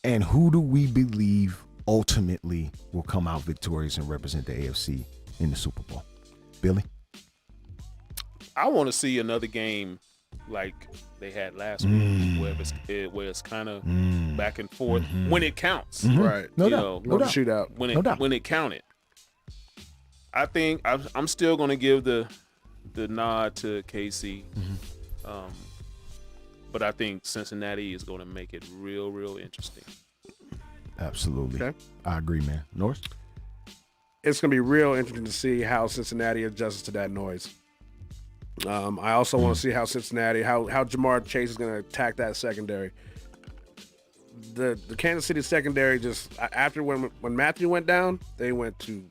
And who do we believe ultimately will come out victorious and represent the AFC in the Super Bowl? Billy? I want to see another game like they had last week, where it's kind of back and forth when it counts. Right. No you doubt. know, No doubt. shootout. When it counted. I think I'm still going to give the nod to KC. But I think Cincinnati is going to make it real interesting. Absolutely. Okay. I agree, man. Norris? It's going to be real interesting to see how Cincinnati adjusts to that noise. I also want to see how how Jamar Chase is going to attack that secondary. The Kansas City secondary just after when Matthew went down, they went to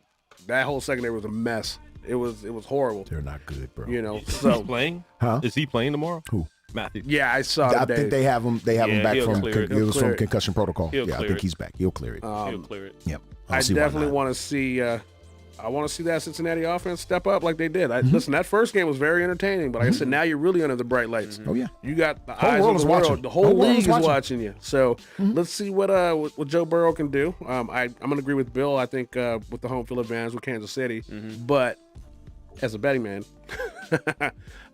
that whole secondary was a mess. It was horrible. They're not good, bro. You know, So he's playing? Huh? Is he playing tomorrow? Who? Matthew. Yeah, I saw. I think they have him. They have him back he'll from clear it. it was He'll from clear it. concussion protocol. He'll Yeah, I clear think it. he's back. He'll clear it. He'll clear it. Yep. I definitely want to see. I want to see that Cincinnati offense step up like they did. Listen, that first game was very entertaining, but like I said, now you're really under the bright lights. Oh yeah. You got the Whole eyes world of is the world. watching. The whole Whole world league is is watching. watching you. So let's see what Joe Burrow can do. I'm gonna agree with Bill. I think with the home field advantage with Kansas City, but as a betting man,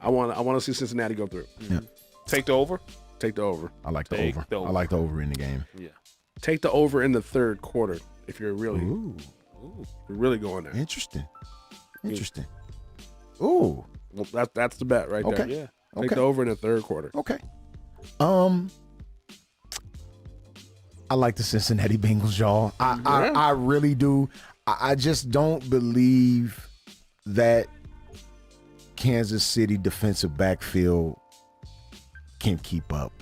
I want to see Cincinnati go through. Yeah. Take the over. Take the over. I like the Take over. the over. I like the over in the game. Yeah. Take the over in the third quarter if you're really Ooh. you're really going there. Interesting. Ooh. Well, that's the bet right Okay. there. Yeah. Take Okay. the over in the third quarter. Okay. I like the Cincinnati Bengals, y'all. I really do. I just don't believe that Kansas City defensive backfield can keep up.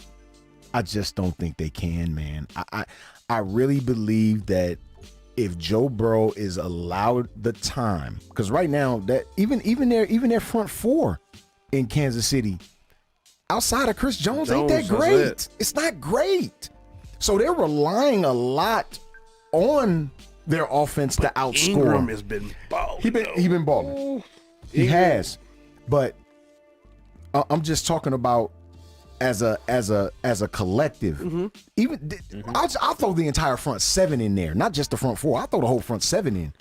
I just don't think they can, man. I really believe that if Joe Burrow is allowed the time, because right now that even their front four in Kansas City, outside of Chris Jones ain't that great. It's not great. So they're relying a lot on their offense to outscore. Ingram has been balling. He been balling. He has. But I'm just talking about as a collective, even I'll throw the entire front seven in there, not just the front four. I'll throw the whole front seven in.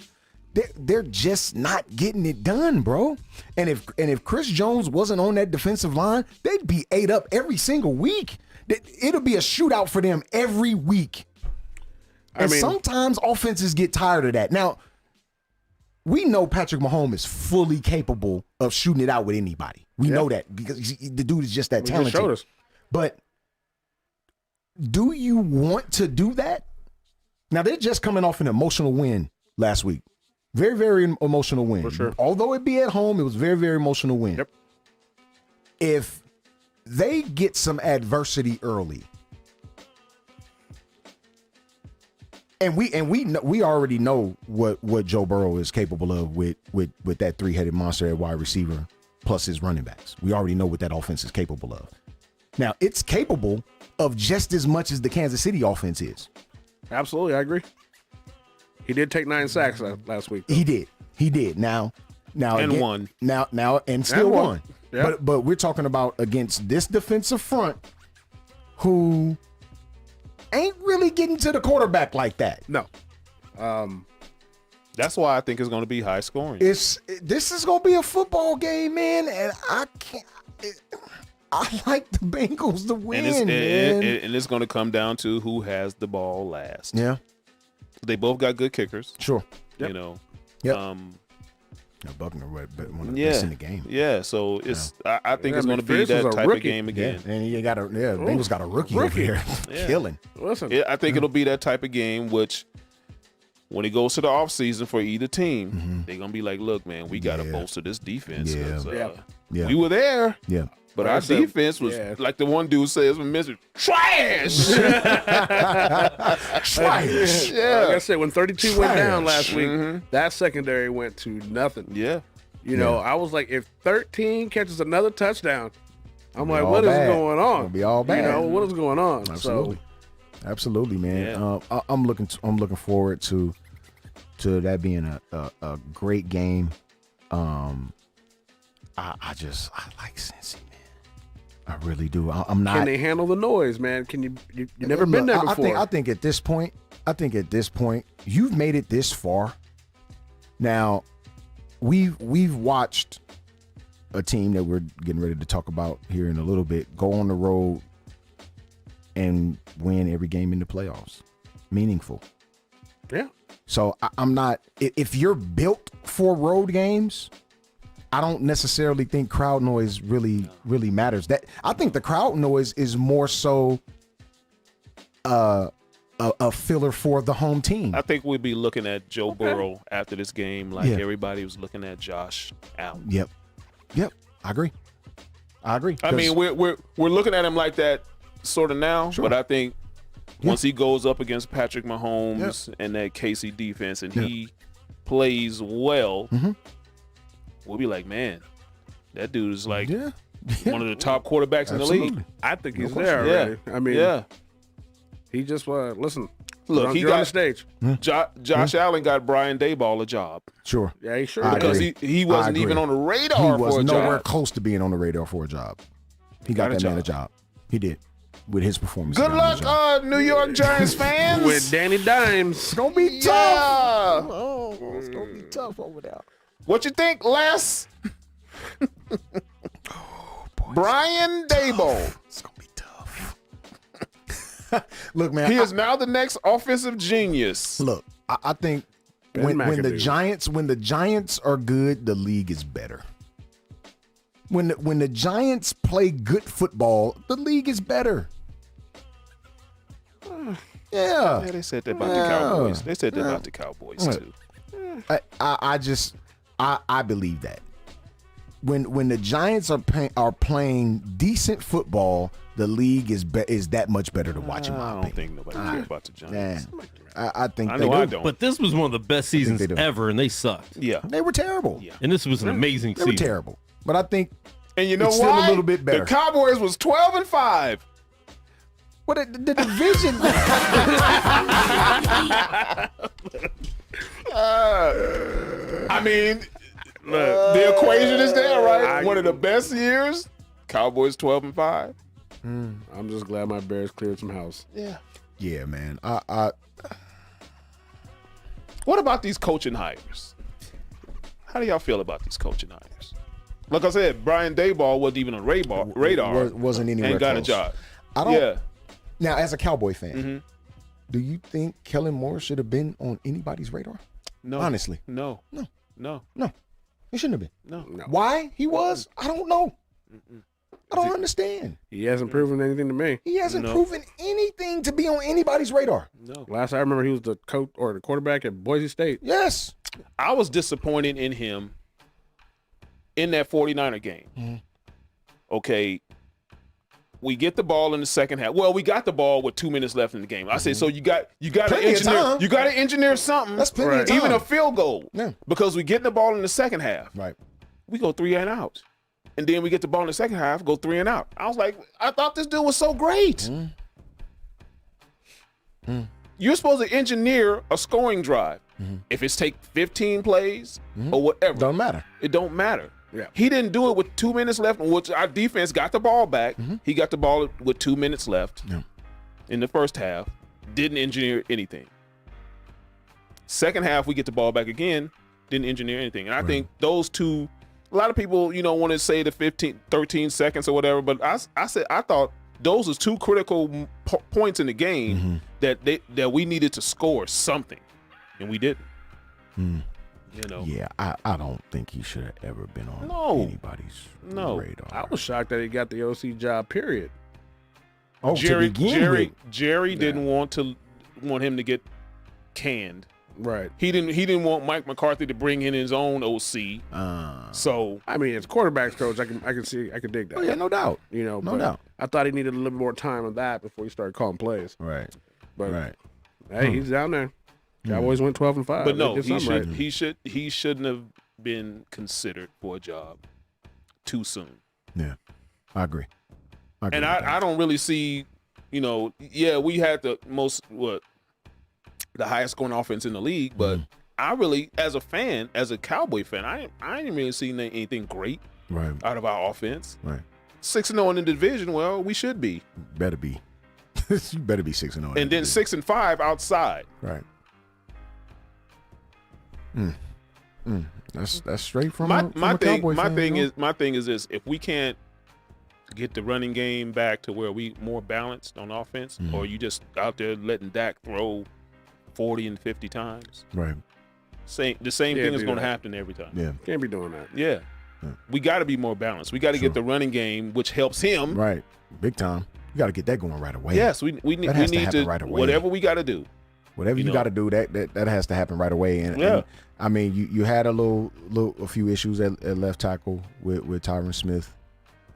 They're just not getting it done, bro. And if Chris Jones wasn't on that defensive line, they'd be ate up every single week. It'll be a shootout for them every week. And sometimes offenses get tired of that. Now, we know Patrick Mahomes is fully capable of shooting it out with anybody. We know that because the dude is just that talented. Just showed us. But do you want to do that? Now, they're just coming off an emotional win last week. Very, very emotional win. For sure. Although it be at home, it was very, very emotional win. Yep. If they get some adversity early, and we already know what Joe Burrow is capable of with that three-headed monster at wide receiver plus his running backs. We already know what that offense is capable of. Now, it's capable of just as much as the Kansas City offense is. Absolutely, I agree. He did take 9 sacks last week, though. He did. Now and again, won. Now and still won. Yeah. But we're talking about against this defensive front who ain't really getting to the quarterback like that. No. That's why I think it's going to be high scoring. This is going to be a football game, man, and I like the Bengals to win, and man. And it's going to come down to who has the ball last. Yeah. They both got good kickers. Sure. You know. Yep. Buckner one of the best in the game. Yeah, so it's I think it's going to be that type of game again. Yeah. And you got Bengals got a rookie over here killing. Listen, I think it'll be that type of game which when it goes to the offseason for either team, they're going to be like, look, man, we got to bolster this defense. We were there. Yeah. But our defense was, like the one dude says from Mr. Trash! Trash! Yeah. Like I said, when 32 went down last week, that secondary went to nothing. Yeah. You know, I was like, if 13 catches another touchdown, I'm like, what is going on? It'll be all bad. You know, what is going on? Absolutely. Absolutely, man. Yeah. I'm looking forward to that being a great game. I like Cincy, man. I really do. I'm not. Can they handle the noise, man? Can you never been there before? I think at this point, you've made it this far. Now, we've watched a team that we're getting ready to talk about here in a little bit go on the road and win every game in the playoffs. Meaningful. Yeah. So I'm not. If you're built for road games, I don't necessarily think crowd noise really matters. That I think the crowd noise is more so a filler for the home team. I think we'll be looking at Joe Burrow after this game like everybody was looking at Josh Allen. Yep. I agree. I mean, we're looking at him like that sort of now, but I think once he goes up against Patrick Mahomes and that KC defense and he plays well, we'll be like, man, that dude is like one of the top quarterbacks in the league. I think he's there already. I mean, he just listen. Look, he got on the stage. Josh Allen got Brian Daboll a job. Sure. Yeah, he sure because he wasn't even on the radar for a job. He was nowhere close to being on the radar for a job. He got that man a job. He did. With his performance. Good luck, New York Giants fans. With Danny Dimes. It's going to be tough. Oh, it's going to be tough over there. What you think, Les? Brian Daboll. It's going to be tough. Look, man. He is now the next offensive genius. Look, I think when the Giants are good, the league is better. When the Giants play good football, the league is better. Yeah, they said that about the Cowboys. They said that about the Cowboys too. I believe that when the Giants are playing decent football, the league is that much better to watch. In my opinion. I don't think nobody cares about the Giants. I think I know I don't. But this was one of the best seasons ever, and they sucked. Yeah, they were terrible. Yeah. And this was an amazing season. They were terrible. But I think, and you know it's why? Still a little bit better. The Cowboys was 12-5. Well, the division. I mean, the equation is there, right? One of the best years. Cowboys 12-5. I'm just glad my Bears cleared some house. Yeah. Yeah, man. What about these coaching hires? How do y'all feel about these coaching hires? Like I said, Brian Daboll wasn't even on radar. Wasn't anywhere and got close. a job. I don't. Yeah. Now, as a Cowboy fan, do you think Kellen Moore should have been on anybody's radar? No. Honestly. No. He shouldn't have been. No. Why he was? I don't know. I don't understand. He hasn't proven anything to me. He hasn't proven anything to be on anybody's radar. No. Last I remember, he was the coach or the quarterback at Boise State. Yes. I was disappointed in him in that 49er game. Okay. We get the ball in the second half. Well, we got the ball with 2 minutes left in the game. I said, so you got to engineer something. That's plenty of time. Even a field goal. Yeah. Because we get the ball in the second half. Right. We go 3 and out. And then we get the ball in the second half, go 3 and out. I was like, I thought this dude was so great. You're supposed to engineer a scoring drive. If it's take 15 plays or whatever. Don't matter. It don't matter. Yeah. He didn't do it with 2 minutes left, which our defense got the ball back. He got the ball with 2 minutes left in the first half. Didn't engineer anything. Second half, we get the ball back again. Didn't engineer anything. And I think those two, a lot of people, want to say the 13 seconds or whatever, but I thought those was two critical points in the game that we needed to score something, and we didn't. Yeah, I don't think he should have ever been on anybody's radar. I was shocked that he got the OC job, period. Oh, Jerry Jerry didn't want him to get canned. Right. He didn't want Mike McCarthy to bring in his own OC. So I mean, as quarterback's coach, I can dig that. Oh yeah, no doubt. No doubt. I thought he needed a little more time on that before he started calling plays. Right. But hey, he's down there. Cowboys went 12-5. But no, he shouldn't have been considered for a job too soon. Yeah, I agree. And I don't really see, we had the highest scoring offense in the league, but I really, as a fan, as a Cowboy fan, I didn't really see anything great out of our offense. Right. 6-0 in the division, well, we should be. Better be. You better be 6-0. And then 6-5 outside. Right. That's straight from my thing. Cowboy fan, My thing is this: if we can't get the running game back to where we more balanced on offense, or you just out there letting Dak throw 40 and 50 times, right? The same thing is going to happen every time. Yeah, can't be doing that. Yeah. We got to be more balanced. We got to get the running game, which helps him. Right, big time. You got to get that going right away. Yes, we need to right away. Whatever we got to do. Whatever you got to do, that has to happen right away. And I mean, you had a few issues at left tackle with Tyron Smith.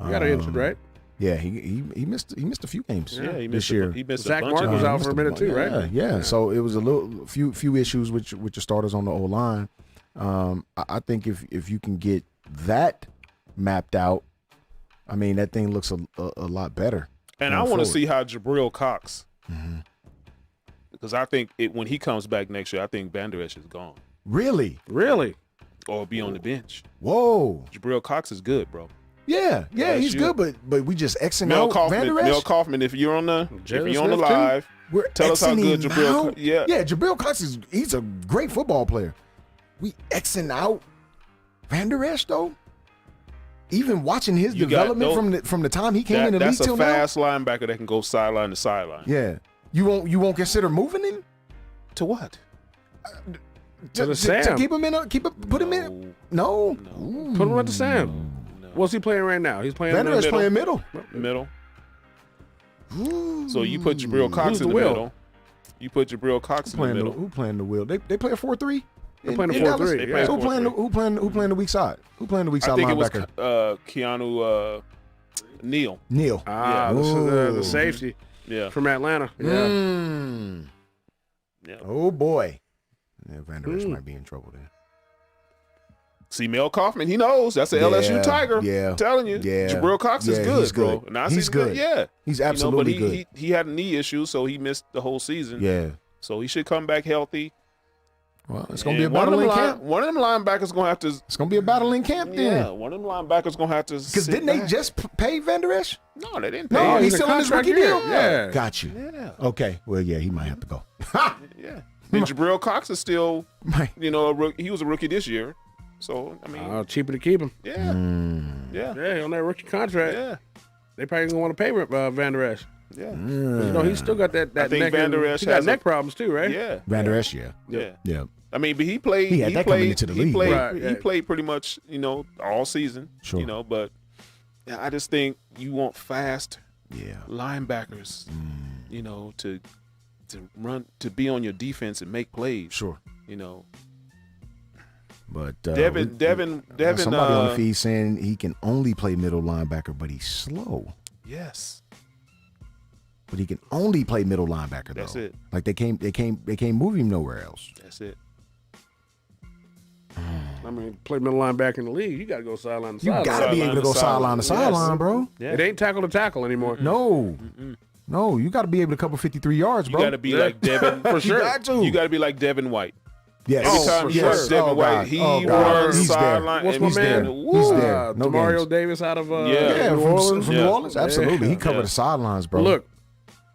You got injured, right? Yeah, he missed a few games. Yeah, he missed this year. He missed Zach a bunch Martin was out for a minute too, right? Yeah. So it was a few issues with your starters on the O-line. I think if you can get that mapped out, I mean, that thing looks a lot better. And I want to see how Jabril Cox, because I think when he comes back next year, I think Van Der Esch is gone. Really? Or be on the bench. Whoa. Jabril Cox is good, bro. Yeah, he's good, but we just Xing out Van Der Esch. Mel Kaufman, if you're on the live, tell us how good Jabril Cox. Yeah, Jabril Cox he's a great football player. We Xing out Van Der Esch though. Even watching his development from the time he came in the league till now. That's a fast linebacker that can go sideline to sideline. Yeah, you won't consider moving him to what? To Sam. To keep him in. Put him in. No. Put him at the Sam. What's he playing right now? He's playing Van Der Esch playing middle. So you put Jabril Cox in the middle. You put Jabril Cox in the middle. Who playing the wheel? They play a 4-3. They're playing a 4-3. Yeah. So who playing the weak side? Who playing the weak side linebacker? I think it was Neal. Neal. This is the safety. Yeah. From Atlanta. Yeah. Oh boy. Yeah, Van Der Esch might be in trouble there. See, Mel Kaufman, he knows. That's an LSU Tiger. Yeah. I'm telling you. Yeah. Jabril Cox is good, he's good. bro. And He's good. Yeah. He's absolutely good. He had knee issues, so he missed the whole season. Yeah. So he should come back healthy. Well, it's going to be a battle in camp. One of them linebackers going to have to. It's going to be a battle in camp then. Yeah, one of them linebackers going to have to. Because didn't they just pay Van Der Esch? No, they didn't pay No, him. he's still in his rookie deal. Yeah. Got you. Yeah. Okay. Well, yeah, he might have to go. Yeah. And Jabril Cox is still, he was a rookie this year. So, I mean. Cheaper to keep him. Yeah. Yeah. Yeah, on that rookie contract. Yeah. They probably going to want to pay Van Der Esch. Yeah. He's still got that I think neck. Van Der Esch has neck problems too, right? Yeah. Van Der Esch, yeah. Yeah. I mean, but he played. He had that coming into the league. He played pretty much, all season. Sure. But I just think you want fast linebackers. To run, to be on your defense and make plays. Sure. But Devin. Somebody on the feed saying he can only play middle linebacker, but he's slow. Yes. But he can only play middle linebacker, though. That's it. Like they can't move him nowhere else. That's it. I mean, play middle linebacker in the league, you got to go sideline to sideline. You got to be able to go sideline to sideline, bro. Yeah. It ain't tackle to tackle anymore. No. No, you got to be able to cover 53 yards, bro. You got to be like Devin. For sure. You got to be like Devin White. Yes. Every time you watch Devin White, he runs sideline. What's my man? He's there. No Mario games. Davis out of From New Orleans. New Orleans? Absolutely. He covered the sidelines, bro. Look,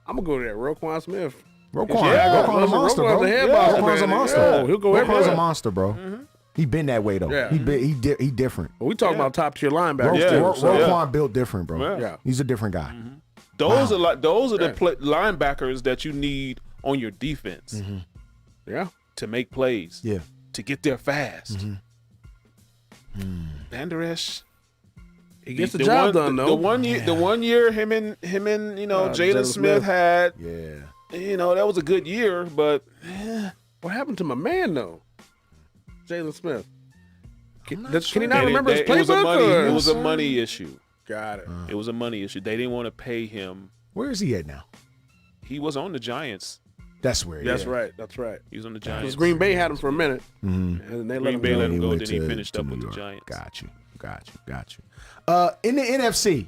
I'm going to go to that Roquan Smith. Roquan's a monster, bro. Roquan's a monster. Oh, he'll go everywhere. Roquan's a monster, bro. He been that way, though. Yeah. He different. Well, we talking about top tier linebackers. Roquan built different, bro. Yeah. He's a different guy. Those are the linebackers that you need on your defense. Yeah. To make plays. Yeah. To get there fast. Van Der Esch. He gets the job done, though. The one year him and Jalen Smith had. Yeah. That was a good year, but what happened to my man though? Jalen Smith. Can he not remember his playbook? It was a money issue. Got it. It was a money issue. They didn't want to pay him. Where is he at now? He was on the Giants. That's where. That's right. That's right. He was on the Giants. Because Green Bay had him for a minute, and then they Green Bay let him go. He Then he finished up with the Giants. Got you. In the NFC,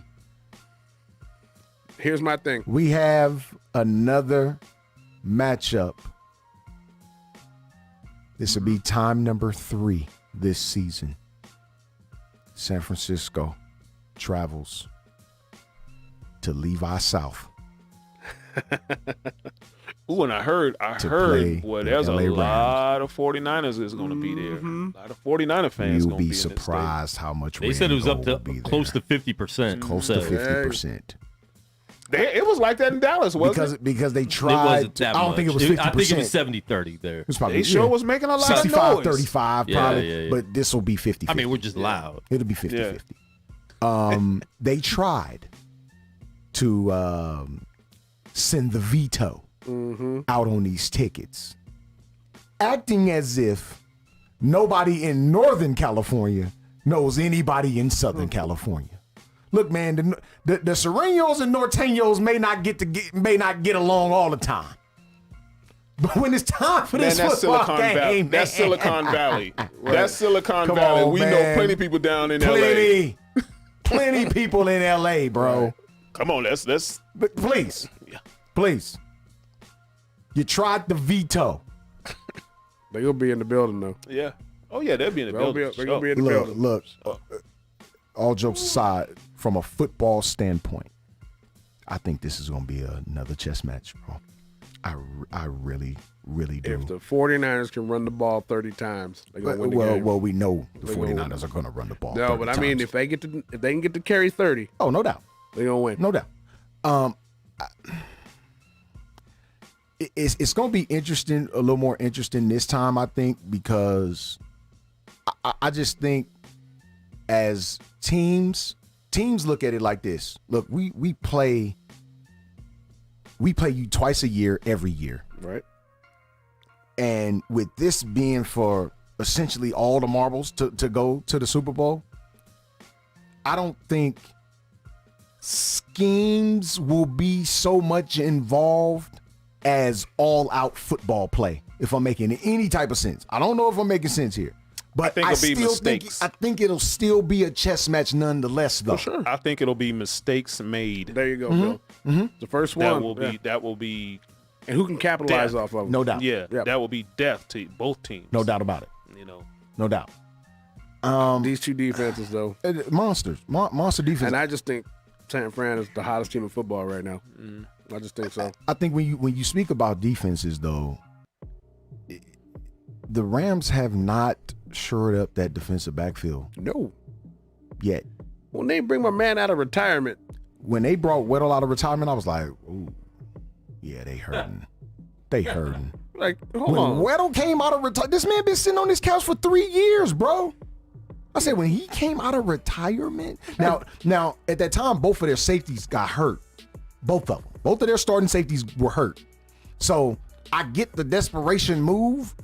here's my thing. we have another matchup. This will be time number 3 this season. San Francisco travels to Levi South. Ooh, and I heard there's a lot of 49ers is going to be there. A lot of 49er fans You'll going to be be surprised how much They said it was up to close to 50%. close to 50%. It was like that in Dallas, wasn't it? Because they It tried. wasn't that I don't much. think it was 50%. I think it was 70-30 there. It was probably, They sure was making a lot of 65, noise. 35 Yeah, probably, yeah. but this will be 50-50. I mean, we're just loud. It'll be 50-50. They tried to send the veto out on these tickets, acting as if nobody in Northern California knows anybody in Southern California. Look, man, the Serenos and Norteños may not get along all the time, but when it's time for this football game, that's Silicon Valley. That's Silicon Come Valley. on, We know man. plenty of people down in LA. Plenty people in LA, bro. Come on, let's. But please, you tried the veto. They gonna be in the building though. Yeah. Oh yeah, they'll be in the building. They're gonna be in the building. Look. All jokes aside, from a football standpoint, I think this is going to be another chess match, bro. I really, really do. If the 49ers can run the ball 30 times, they're going to win the game. Well, we know the 49ers are going to run the ball. No, but I mean, if they can get to carry 30, oh, no doubt, they're going to win. No doubt. It's going to be interesting, a little more interesting this time, I think, because I just think as teams look at it like this. Look, we play you twice a year, every year. Right. And with this being for essentially all the marbles to go to the Super Bowl, I don't think schemes will be so much involved as all-out football play, if I'm making any type of sense. I don't know if I'm making sense here. But I think it'll still be a chess match nonetheless, though. For sure. I think it'll be mistakes made. There you go, Bill. Mm-hmm. The first one. That will be And who can capitalize off of them? No doubt. Yeah, that will be death to both teams. No doubt about it. No doubt. These two defenses, though. Monsters. Monster defense. And I just think San Fran is the hottest team in football right now. I just think so. I think when you speak about defenses, though, the Rams have not shored up that defensive backfield. No. Yet. When they bring my man out of retirement. When they brought Weddle out of retirement, I was like, ooh, yeah, they hurting. They hurting. Like, hold when on. Weddle came out of retirement, this man been sitting on this couch for 3 years, bro. I said, when he came out of retirement. Now, at that time, both of their safeties got hurt. Both of them. Both of their starting safeties were hurt. So I get the desperation move,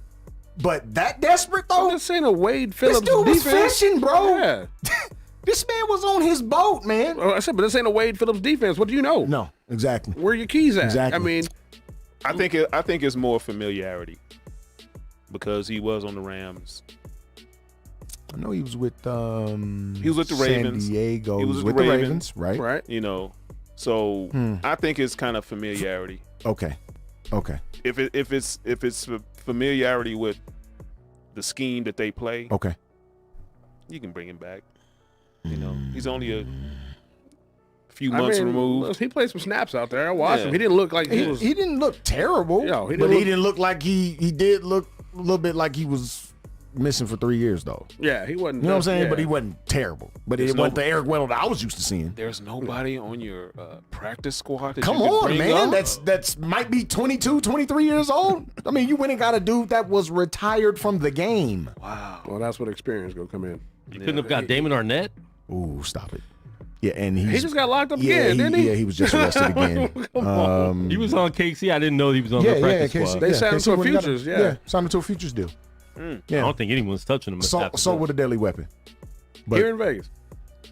but that desperate though. This ain't a Wade Phillips this dude was defense. fishing, bro. Yeah. This man was on his boat, man. I said, but this ain't a Wade Phillips defense. What do you know? No, exactly. Where are your keys at? Exactly. I mean, I think it's more familiarity because he was on the Rams. I know he was with he was with the Ravens. San Diego. He was with the Ravens, right? Right. So I think it's kind of familiarity. Okay. If it's familiarity with the scheme that they play, okay, you can bring him back. He's only a few months removed. He played some snaps out there. I watched him. He didn't look like he was. He didn't look terrible. He didn't look like he did look a little bit like he was missing for 3 years though. Yeah, he wasn't. You know what I'm saying? Yeah. But he wasn't terrible. But it wasn't the Eric Weddle that I was used to seeing. There's nobody on your practice squad that Come you can on, bring man. up? That's might be 22, 23 years old. I mean, you went and got a dude that was retired from the game. Wow. Well, that's what experience gonna come in. You couldn't have got Damon Arnett? Ooh, stop it. Yeah, and He just got locked up yeah, again, didn't he? Yeah, he was just arrested again. He was on KC. I didn't know he was on the practice squad. They signed him to a KC futures, signed him to a futures deal. I don't think anyone's touching him. So with a deadly weapon. But, here in Vegas.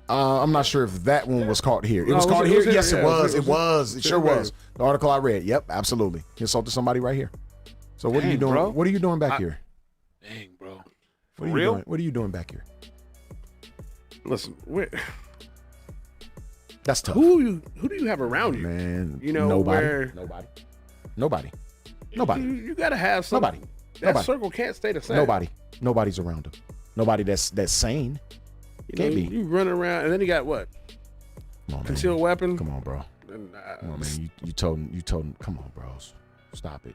I'm not sure if that one was caught here. It was caught here? Yes, it was. It was. It sure was. The article I read. Yep, absolutely. He assaulted somebody right here. So what are you doing? Bro. What are you doing back here? Dang, bro. For real? What are you doing back here? Listen, that's tough. Who do you have around you? Man, nobody. Nobody. You got to have somebody. That circle can't stay the same. Nobody's around him. Nobody that's sane. Can't be. You run around, and then you got what? Come on, concealed weapon. Come on, bro. Come on, man. You told him. Come on, bros. Stop it.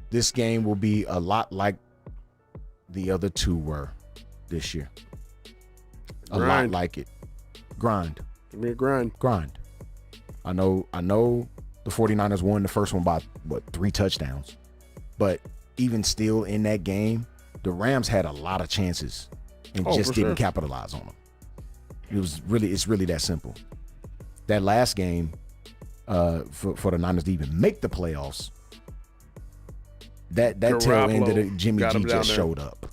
This game will be a lot like the other two were this year. A lot like it. Grind. Give me a grind. I know the 49ers won the first one by 3 touchdowns. But even still in that game, the Rams had a lot of chances and just didn't capitalize on them. It's really that simple. That last game for the Niners to even make the playoffs, that tail end of the Jimmy G just showed up.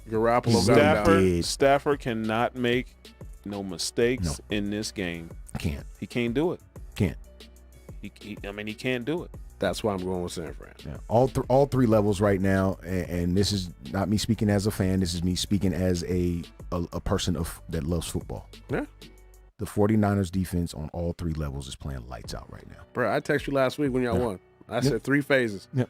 Stafford cannot make no mistakes in this game. He can't do it. He can't do it. That's why I'm going with San Fran. Yeah, all three levels right now, and this is not me speaking as a fan. This is me speaking as a person that loves football. Yeah. The 49ers defense on all 3 levels is playing lights out right now. Bro, I texted you last week when y'all won. I said 3 phases. Yep.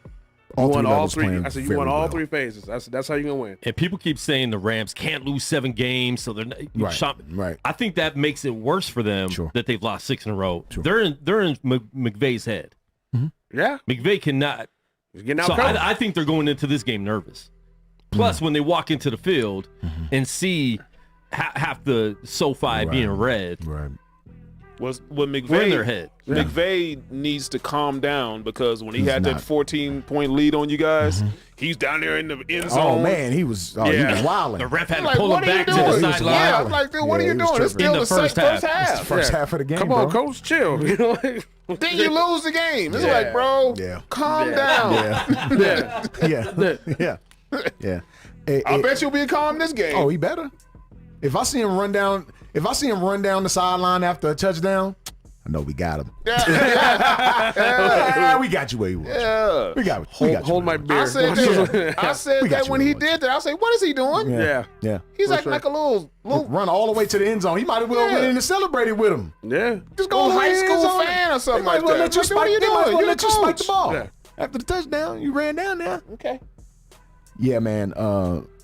You won all 3. I said you won all 3 phases. That's how you're going to win. And people keep saying the Rams can't lose 7 games, so they're not. Right. I think that makes it worse for them that they've lost 6 in a row. Sure. They're in McVay's head. Mm-hmm. Yeah. McVay cannot. He's getting out. So I think they're going into this game nervous. Plus, when they walk into the field and see half the SoFi being red. Right. Was when We're in their head. McVay needs to calm down because when he had that 14-point lead on you guys, he's down there in the end zone. Oh man, he was wilding. The ref had to pull him back to the sideline. Yeah, I'm like, dude, what are you doing? It's still the first half. It's the first half of the game. Come on, coach, chill. Then you lose the game. It's like, bro, calm down. Yeah. I bet you'll be calm this game. Oh, he better. If I see him run down the sideline after a touchdown, I know we got him. Yeah. We got you where you want. Yeah. We got Hold my beer. I said that when he did that. I was like, what is he doing? Yeah. He's acting like a little run all the way to the end zone. He might have well went in and celebrated with him. Yeah. just go to high school fan or something like that. Let you What are you doing? You're let the you spike the coach. ball. Yeah. After the touchdown, you ran down there. Okay. Yeah, man.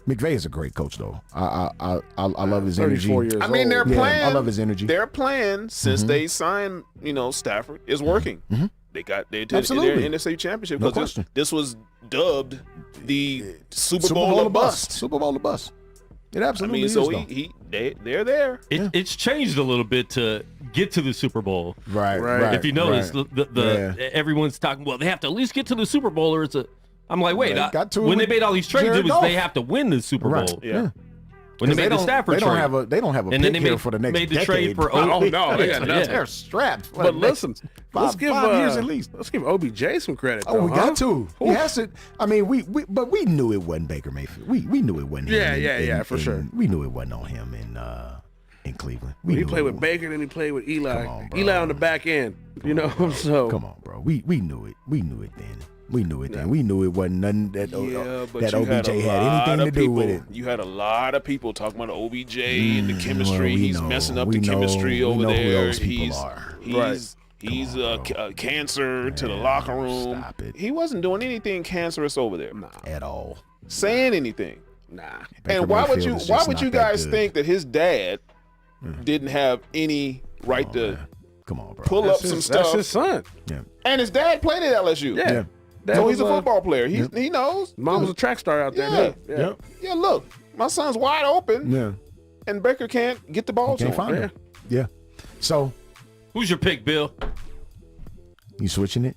McVay is a great coach, though. I love his energy. 34 years I mean, old. their plan. I love his energy. Their plan since they signed, Stafford is working. They got their Absolutely. NFC championship No because question. this was dubbed the Super Bowl or bust. Super Bowl or bust. It I absolutely mean, is. so though. they're there. It's changed a little bit to get to the Super Bowl. Right. If you notice, everyone's talking. Well, they have to at least get to the Super Bowl, or it's a. I'm like, wait. When they made all these trades, it was they have to win the Super Bowl. Yeah. When they made the Stafford trade, they don't have a and then pick they here for the next made the decade. trade for. Oh no, they got nothing. They're strapped. But listen, let's give 5 years at least. Let's give OBJ some credit. Oh, though, we got to. He has to. I mean, but we knew it wasn't Baker Mayfield. We knew it wasn't him. Yeah, for sure. We knew it wasn't on him in Cleveland. He played with Baker, then he played with Eli. Come on, bro. Eli on the back end. So come on, bro. We knew it. We knew it then. We knew it then. We knew it wasn't nothing that OBJ had anything to do with it. You had a lot of people talking about OBJ and the chemistry. He's messing up the chemistry over there. Who those people are. He's a cancer to the locker room. Stop it. He wasn't doing anything cancerous over there. At all. Saying anything. nah. Baker And why would Mayfield is you just not that guys good. think that his dad didn't have any right to Man. Come on, bro. pull up some stuff? That's his son. Yeah. And his dad played at LSU. Yeah. That So was, he's a football player. He knows. Mom was a track star out there. Yeah. Yeah, look, my son's wide open, Yeah. and Baker can't get the ball to Can't him. find him. Yeah. So Who's your pick, Bill? you switching it?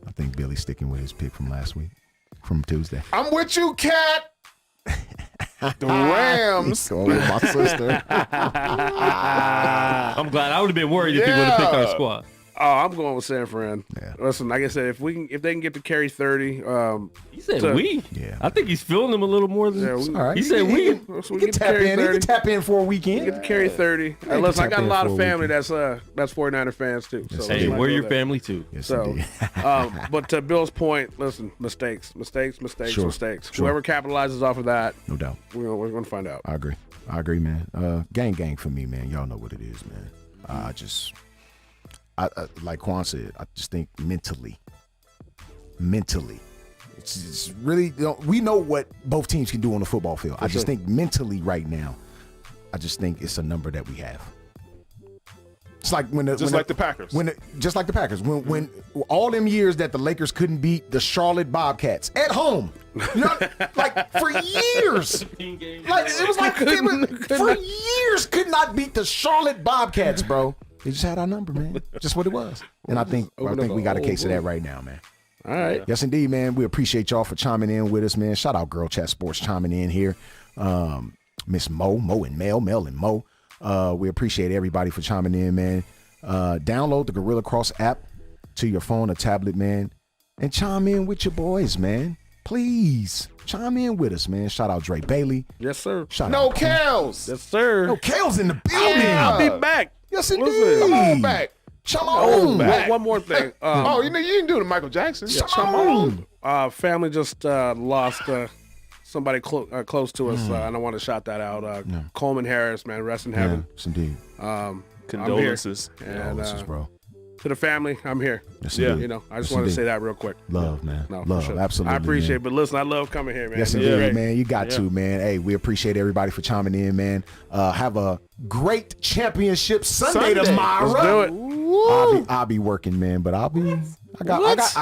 I think Billy's sticking with his pick from last week, from Tuesday. I'm with you, Cat. The Rams. Going with my sister. I'm glad. I would have been worried if he would have picked our squad. Oh, I'm going with San Fran. Yeah. Listen, like I said, if they can get to carry 30, He said So- we. Yeah. I think he's feeling them a little more than. Yeah, All right. He said we. so He we can get to tap carry in. He 30. can tap in for a weekend. Get to carry 30. Yeah, Listen, I tap got a in lot for of a family weekend. that's 49er fans too. So Hey, let's we're not your go there. family too. Yes, So, indeed. but to Bill's point, listen, mistakes. Sure. Mistakes. Sure. Whoever capitalizes off of that, No doubt. we're gonna find out. I agree, man. Gang for me, man. Y'all know what it is, man. I like Quan said, I just think mentally, it's really, we know what both teams can do on the football field. I just think mentally right now, I just think it's a number that we have. It's like Like the Packers. Just like the Packers. When all them years that the Lakers couldn't beat the Charlotte Bobcats at home, like for years, like it was like for years could not beat the Charlotte Bobcats, bro. They just had our number, man. Just what it was. And I think we got a case of that right now, man. All right. Yes, indeed, man. We appreciate y'all for chiming in with us, man. Shout out Girl Chat Sports chiming in here. Miss Mo and Mel and Mo. We appreciate everybody for chiming in, man. Download the Gorilla Cross app to your phone or tablet, man, and chime in with your boys, man. Please chime in with us, man. Shout out Dre Bailey. Yes, sir. Shout No out Kels. Yes, sir. No Kale's in the building. Yeah. I'll be back. Yes, indeed. Listen, Come on back. Shalom. One more thing. You didn't do the Michael Jackson. Shalom. Family just lost somebody close to us, and I want to shout that out. Coleman Harris, man, rest in heaven. Yes, indeed. Condolences. I'm here. And Condolences, bro. to the family, I'm here. Yes, Yeah. indeed. You know, I just Yes, wanted to indeed. say that real quick. Love, man. No, for Love, sure. absolutely. I appreciate man. it. But listen, I love coming here, man. Yes, This is indeed, great. man. You got to, man. Hey, we appreciate everybody for chiming in, man. Have a great championship Sunday tomorrow. Let's do it. I'll be working, man, but I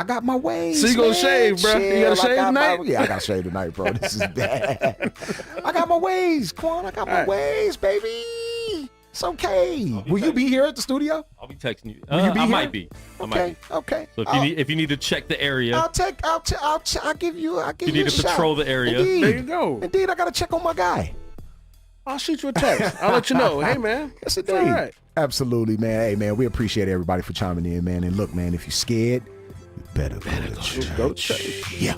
got my ways. So you gonna man. shave, bro? You gotta Chill, I shave got my- tonight? Yeah, I gotta shave tonight, bro. This is bad. I got my ways, Quan. I got my ways, baby. It's okay. Will you be here at the studio? I'll be texting you. Will you be I here? might be. I might Okay, be. okay. So if you need to check the area, I'll give you a you need to shot. patrol the area. Indeed. There you go. Indeed, I gotta check on my guy. I'll shoot you a text. I'll let you know. Hey, man. Yes, It's indeed. all right. Absolutely, man. Hey, man, we appreciate everybody for chiming in, man. And look, man, if you're scared, you better go to church. Go to church. Yeah.